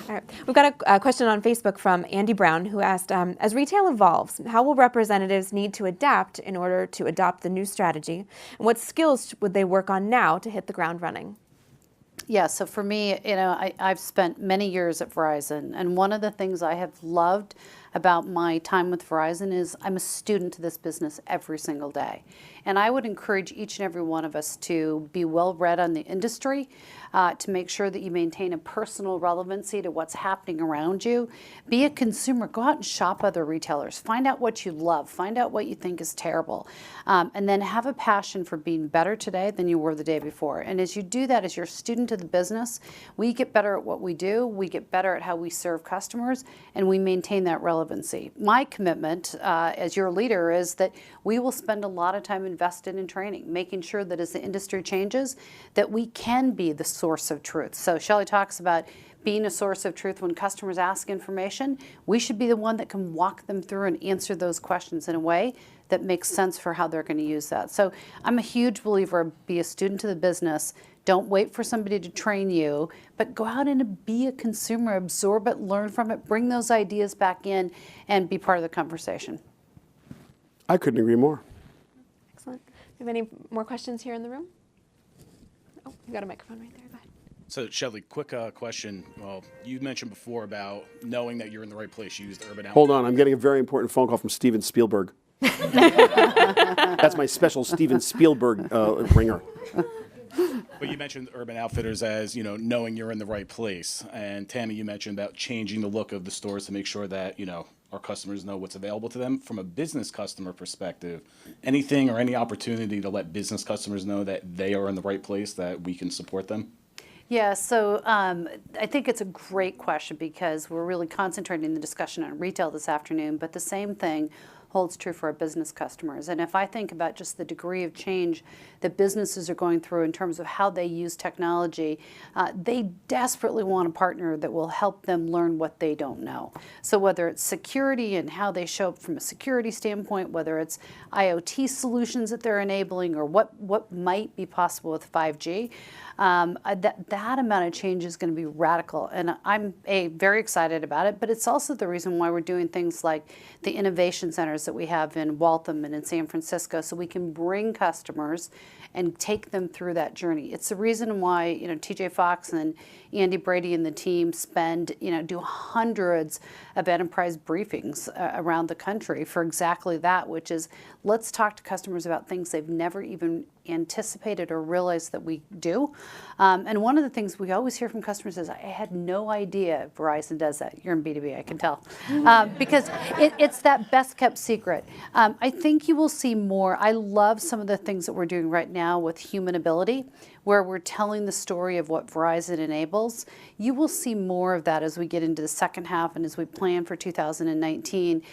All right. We've got a question on Facebook from Andy Brown, who asked, as retail evolves, how will representatives need to adapt in order to adopt the new strategy? And what skills would they work on now to hit the ground running? Yeah, so for me, I've spent many years at Verizon, and one of the things I have loved about my time with Verizon is I'm a student to this business every single day. And I would encourage each and every one of us to be well read on the industry, to make sure that you maintain a personal relevancy to what's happening around you. Be a consumer. Go out and shop other retailers. Find out what you love. Find out what you think is terrible. And then have a passion for being better today than you were the day before. And as you do that, as you're a student of the business, we get better at what we do. We get better at how we serve customers, and we maintain that relevancy. My commitment as your leader is that we will spend a lot of time invested in training, making sure that as the industry changes, that we can be the source of truth. So Shelly talks about being a source of truth when customers ask information. We should be the one that can walk them through and answer those questions in a way that makes sense for how they're going to use that. So I'm a huge believer, be a student to the business. Don't wait for somebody to train you, but go out and be a consumer, absorb it, learn from it, bring those ideas back in, and be part of the conversation. I couldn't agree more. Excellent. Do you have any more questions here in the room? Oh, you got a microphone right there. Go ahead. So, Shelly, quick question. Well, you mentioned before about knowing that you're in the right place. You used Urban Outfitters. Hold on, I'm getting a very important phone call from Steven Spielberg. That's my special Steven Spielberg ringer. But you mentioned Urban Outfitters as, knowing you're in the right place. And Tammy, you mentioned about changing the look of the stores to make sure that, our customers know what's available to them. From a business customer perspective, anything or any opportunity to let business customers know that they are in the right place, that we can support them? Yeah, so I think it's a great question because we're really concentrating the discussion on retail this afternoon, but the same thing holds true for our business customers. And if I think about just the degree of change that businesses are going through in terms of how they use technology, they desperately want a partner that will help them learn what they don't know. So whether it's security and how they show up from a security standpoint, whether it's IoT solutions that they're enabling, or what might be possible with 5G, that amount of change is going to be radical. And I'm very excited about it, but it's also the reason why we're doing things like the innovation centers that we have in Waltham and in San Francisco, so we can bring customers and take them through that journey. It's the reason why TJ Fox and Andy Brady and the team do hundreds of enterprise briefings around the country for exactly that, which is let's talk to customers about things they've never even anticipated or realized that we do. And one of the things we always hear from customers is, I had no idea Verizon does that. You're in B2B, I can tell. Because it's that best kept secret. I think you will see more. I love some of the things that we're doing right now with human ability, where we're telling the story of what Verizon enables. You will see more of that as we get into the second half and as we plan for 2019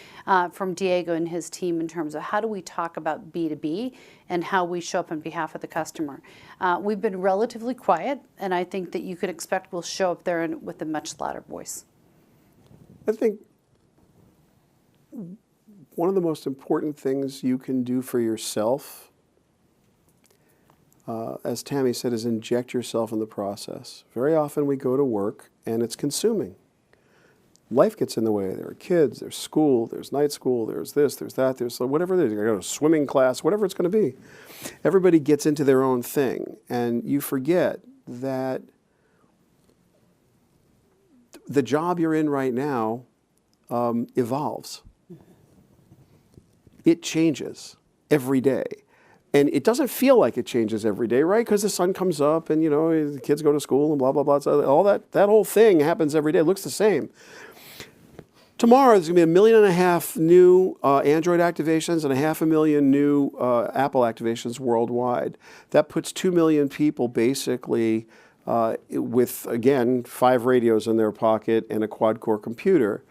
from Diego and his team in terms of how do we talk about B2B and how we show up on behalf of the customer. We've been relatively quiet, and I think that you could expect we'll show up there with a much louder voice. I think one of the most important things you can do for yourself, as Tammy said, is inject yourself in the process. Very often we go to work and it's consuming. Life gets in the way. There are kids, there's school, there's night school, there's this, there's that, there's whatever it is. You go to swimming class, whatever it's going to be. Everybody gets into their own thing, and you forget that the job you're in right now evolves. It changes every day. And it doesn't feel like it changes every day, right? Because the sun comes up and, the kids go to school and blah, blah, blah. So all that whole thing happens every day. It looks the same. Tomorrow, there's going to be 1.5 million new Android activations and 500,000 new Apple activations worldwide. That puts 2 million people basically with, again, 5 radios in their pocket and a quad-core computer.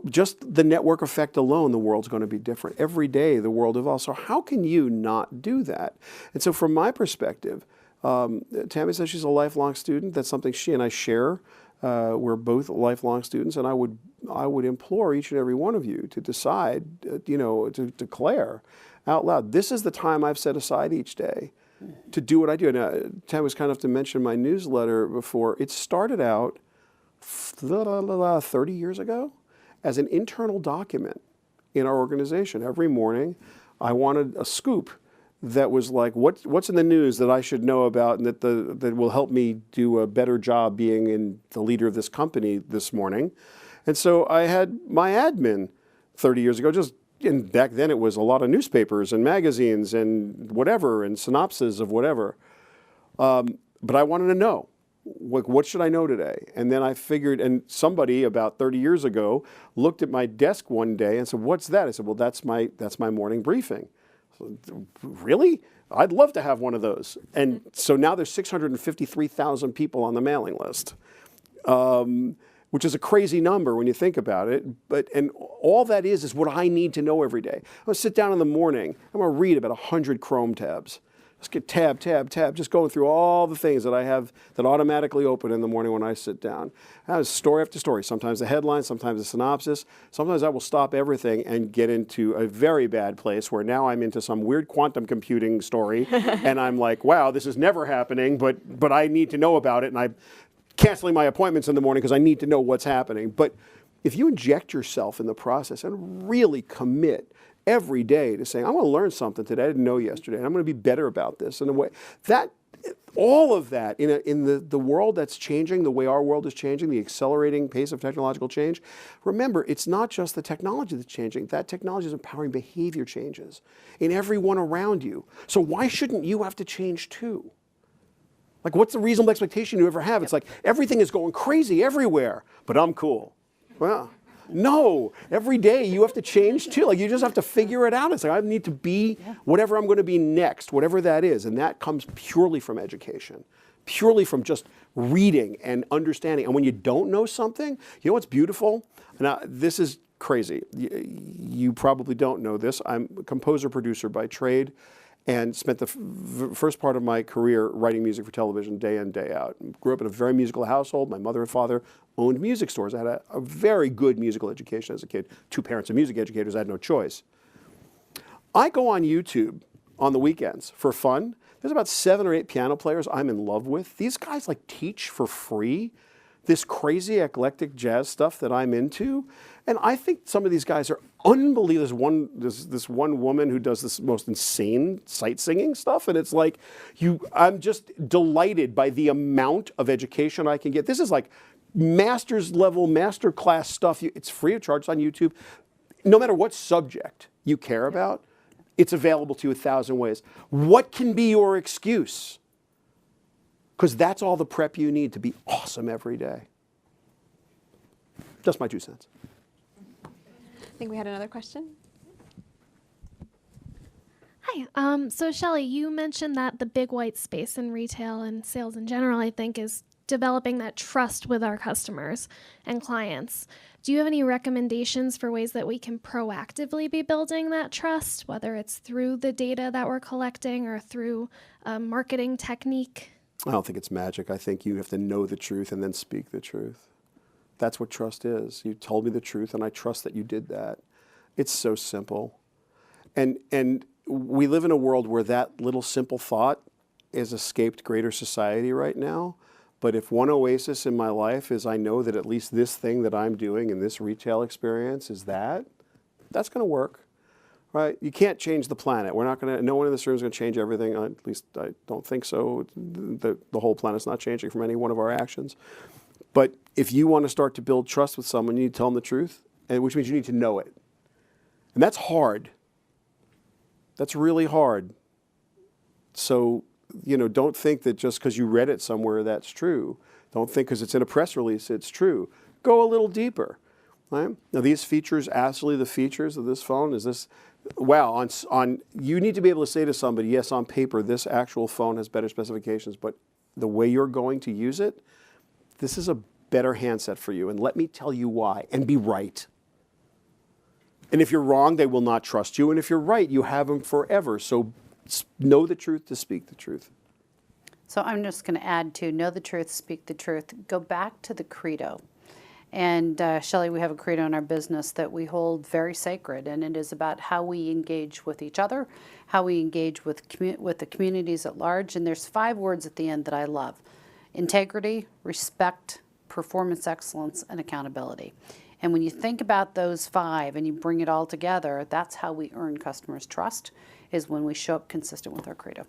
Just the network effect alone, the world's going to be different. Every day, the world evolves. So how can you not do that? And so from my perspective, Tammy says she's a lifelong student. That's something she and I share. We're both lifelong students, and I would implore each and every one of you to decide, to declare out loud, this is the time I've set aside each day to do what I do. And Tammy was kind enough to mention my newsletter before. It started out 30 years ago as an internal document in our organization. Every morning, I wanted a scoop that was like, what's in the news that I should know about and that will help me do a better job being the leader of this company this morning. And so I had my admin 30 years ago, and back then it was a lot of newspapers and magazines and whatever, and synopses of whatever. But I wanted to know, what should I know today? And then I figured, and somebody about 30 years ago looked at my desk one day and said, "What's that?" I said, "Well, that's my morning briefing." So, really? I'd love to have one of those. And so now there's 653,000 people on the mailing list, which is a crazy number when you think about it. And all that is what I need to know every day. I'm going to sit down in the morning. I'm going to read about 100 Chrome tabs. Just get tab, just going through all the things that I have that automatically open in the morning when I sit down. I have story after story, sometimes the headline, sometimes the synopsis. Sometimes I will stop everything and get into a very bad place where now I'm into some weird quantum computing story and I'm like, wow, this is never happening, but I need to know about it, and I'm canceling my appointments in the morning because I need to know what's happening. But if you inject yourself in the process and really commit every day to saying, I'm going to learn something today I didn't know yesterday, and I'm going to be better about this in a way that all of that in the world that's changing, the way our world is changing, the accelerating pace of technological change. Remember, it's not just the technology that's changing. That technology is empowering behavior changes in everyone around you. So why shouldn't you have to change too? Like, what's the reasonable expectation you ever have? It's like everything is going crazy everywhere, but I'm cool. Well, no, every day you have to change too. Like, you just have to figure it out. It's like, I need to be whatever I'm going to be next, whatever that is. And that comes purely from education, purely from just reading and understanding. And when you don't know something, you know what's beautiful? Now, this is crazy. You probably don't know this. I'm a composer-producer by trade and spent the first part of my career writing music for television day in, day out. Grew up in a very musical household. My mother and father owned music stores. I had a very good musical education as a kid. Two parents are music educators. I had no choice. I go on YouTube on the weekends for fun. There's about 7 or 8 piano players I'm in love with. These guys like teach for free this crazy eclectic jazz stuff that I'm into. And I think some of these guys are unbelievable. There's this one woman who does this most insane sight singing stuff, and it's like, I'm just delighted by the amount of education I can get. This is like master's level, master class stuff. It's free of charge on YouTube. No matter what subject you care about, it's available to you 1,000 ways. What can be your excuse? Because that's all the prep you need to be awesome every day. Just my 2 cents. I think we had another question. Hi. So Shelly, you mentioned that the big white space in retail and sales in general, I think, is developing that trust with our customers and clients. Do you have any recommendations for ways that we can proactively be building that trust, whether it's through the data that we're collecting or through a marketing technique? I don't think it's magic. I think you have to know the truth and then speak the truth. That's what trust is. You told me the truth, and I trust that you did that. It's so simple. And we live in a world where that little simple thought has escaped greater society right now. But if one oasis in my life is I know that at least this thing that I'm doing in this retail experience is that's going to work. Right? You can't change the planet. No one in this room is going to change everything. At least I don't think so. The whole planet's not changing from any one of our actions. But if you want to start to build trust with someone, you need to tell them the truth, which means you need to know it. And that's hard. That's really hard. So, don't think that just because you read it somewhere that's true. Don't think because it's in a press release it's true. Go a little deeper. Right? Now, these features, absolutely the features of this phone, is this, wow, you need to be able to say to somebody, yes, on paper, this actual phone has better specifications, but the way you're going to use it, this is a better handset for you, and let me tell you why, and be right. And if you're wrong, they will not trust you, and if you're right, you have them forever. So know the truth to speak the truth. So I'm just going to add to know the truth, speak the truth. Go back to the credo. And Shelly, we have a credo in our business that we hold very sacred, and it is about how we engage with each other, how we engage with the communities at large. And there's 5 words at the end that I love: integrity, respect, performance excellence, and accountability. And when you think about those 5 and you bring it all together, that's how we earn customers' trust, is when we show up consistent with our credo.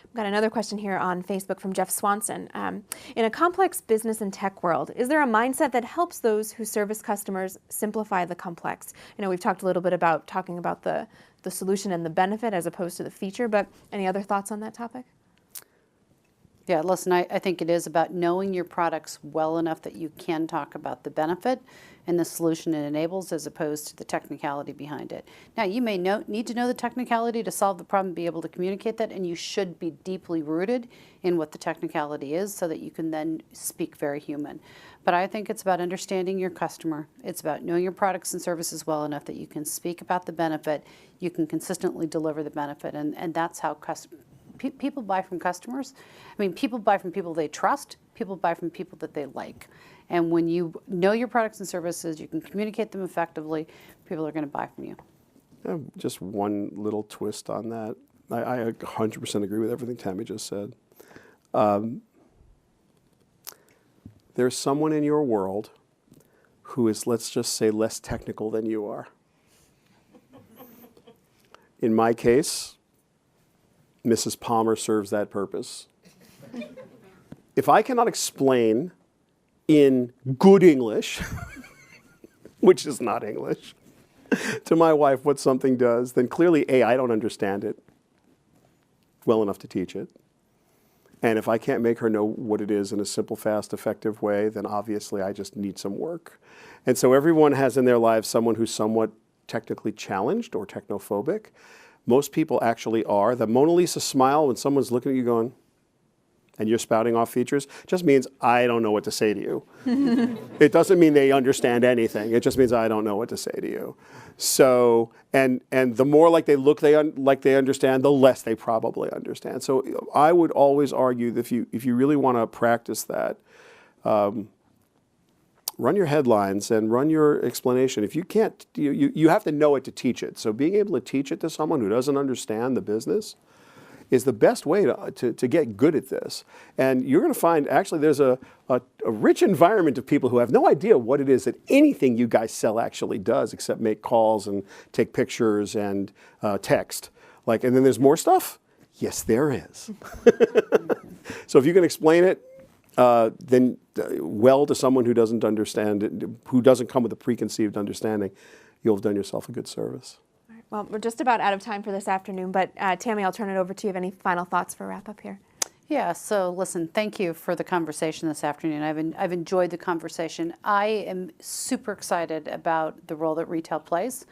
We've got another question here on Facebook from Jeff Swanson. In a complex business and tech world, is there a mindset that helps those who service customers simplify the complex? You know, we've talked a little bit about talking about the solution and the benefit as opposed to the feature, but any other thoughts on that topic? Yeah, listen, I think it is about knowing your products well enough that you can talk about the benefit and the solution it enables as opposed to the technicality behind it. Now, you may need to know the technicality to solve the problem, be able to communicate that, and you should be deeply rooted in what the technicality is so that you can then speak very human. But I think it's about understanding your customer. It's about knowing your products and services well enough that you can speak about the benefit, you can consistently deliver the benefit, and that's how people buy from customers. I mean, people buy from people they trust. People buy from people that they like. And when you know your products and services, you can communicate them effectively, people are going to buy from you. Just one little twist on that. I 100% agree with everything Tami just said. There's someone in your world who is, let's just say, less technical than you are. In my case, Mrs. Palmer serves that purpose. If I cannot explain in good English, which is not English, to my wife what something does, then clearly, A, I don't understand it well enough to teach it. And if I can't make her know what it is in a simple, fast, effective way, then obviously I just need some work. And so everyone has in their lives someone who's somewhat technically challenged or technophobic. Most people actually are. The Mona Lisa smile when someone's looking at you going, and you're spouting off features, just means I don't know what to say to you. It doesn't mean they understand anything. It just means I don't know what to say to you. So, and the more like they look like they understand, the less they probably understand. So I would always argue that if you really want to practice that, run your headlines and run your explanation. If you can't, you have to know it to teach it. So being able to teach it to someone who doesn't understand the business is the best way to get good at this. And you're going to find, actually, there's a rich environment of people who have no idea what it is that anything you guys sell actually does, except make calls and take pictures and text. And then there's more stuff? Yes, there is. So if you can explain it, then well to someone who doesn't understand it, who doesn't come with a preconceived understanding, you'll have done yourself a good service. Well, we're just about out of time for this afternoon, but Tami, I'll turn it over to you. Have any final thoughts for wrap up here? Yeah, so listen, thank you for the conversation this afternoon. I've enjoyed the conversation. I am super excited about the role that retail plays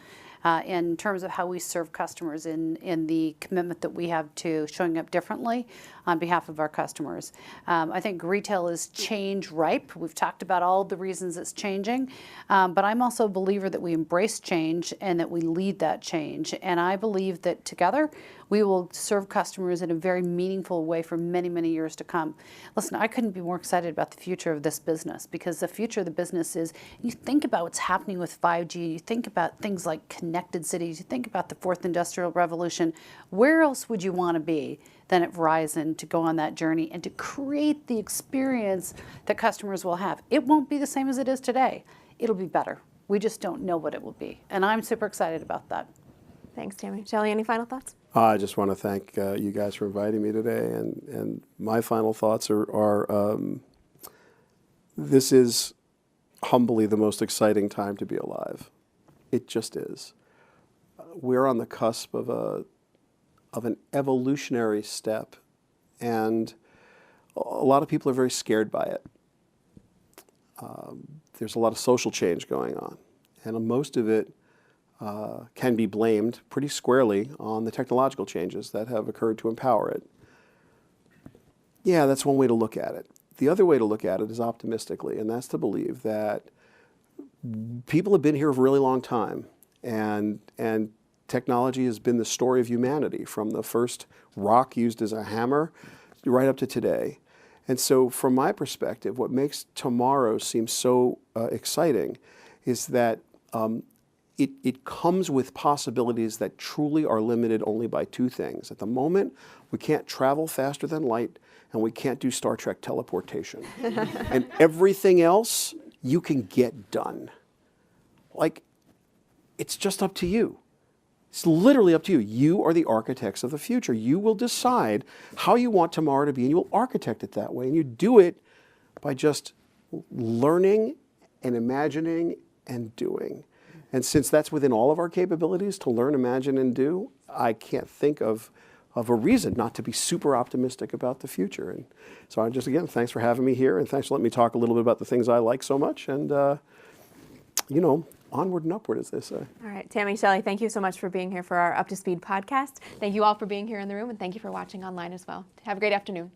in terms of how we serve customers in the commitment that we have to showing up differently on behalf of our customers. I think retail is change ripe. We've talked about all the reasons it's changing, but I'm also a believer that we embrace change and that we lead that change. And I believe that together we will serve customers in a very meaningful way for many, many years to come. Listen, I couldn't be more excited about the future of this business, because the future of the business is, you think about what's happening with 5G, you think about things like connected cities, you think about the fourth industrial revolution. Where else would you want to be than at Verizon to go on that journey and to create the experience that customers will have? It won't be the same as it is today. It'll be better. We just don't know what it will be. And I'm super excited about that. Thanks, Tami. Shelly, any final thoughts? I just want to thank you guys for inviting me today. And my final thoughts are this is humbly the most exciting time to be alive. It just is. We're on the cusp of an evolutionary step, and a lot of people are very scared by it. There's a lot of social change going on, and most of it can be blamed pretty squarely on the technological changes that have occurred to empower it. Yeah, that's one way to look at it. The other way to look at it is optimistically, and that's to believe that people have been here for a really long time, and technology has been the story of humanity, from the first rock used as a hammer right up to today. And so from my perspective, what makes tomorrow seem so exciting is that it comes with possibilities that truly are limited only by two things. At the moment, we can't travel faster than light, and we can't do Star Trek teleportation. And everything else you can get done. It's just up to you. It's literally up to you. You are the architects of the future. You will decide how you want tomorrow to be, and you will architect it that way. And you do it by just learning and imagining and doing. And since that's within all of our capabilities to learn, imagine, and do, I can't think of a reason not to be super optimistic about the future. And so I just, again, thanks for having me here, and thanks for letting me talk a little bit about the things I like so much. And, you know, onward and upward, as they say. All right, Tami, Shelly, thank you so much for being here for our Up to Speed podcast. Thank you all for being here in the room, and thank you for watching online as well. Have a great afternoon.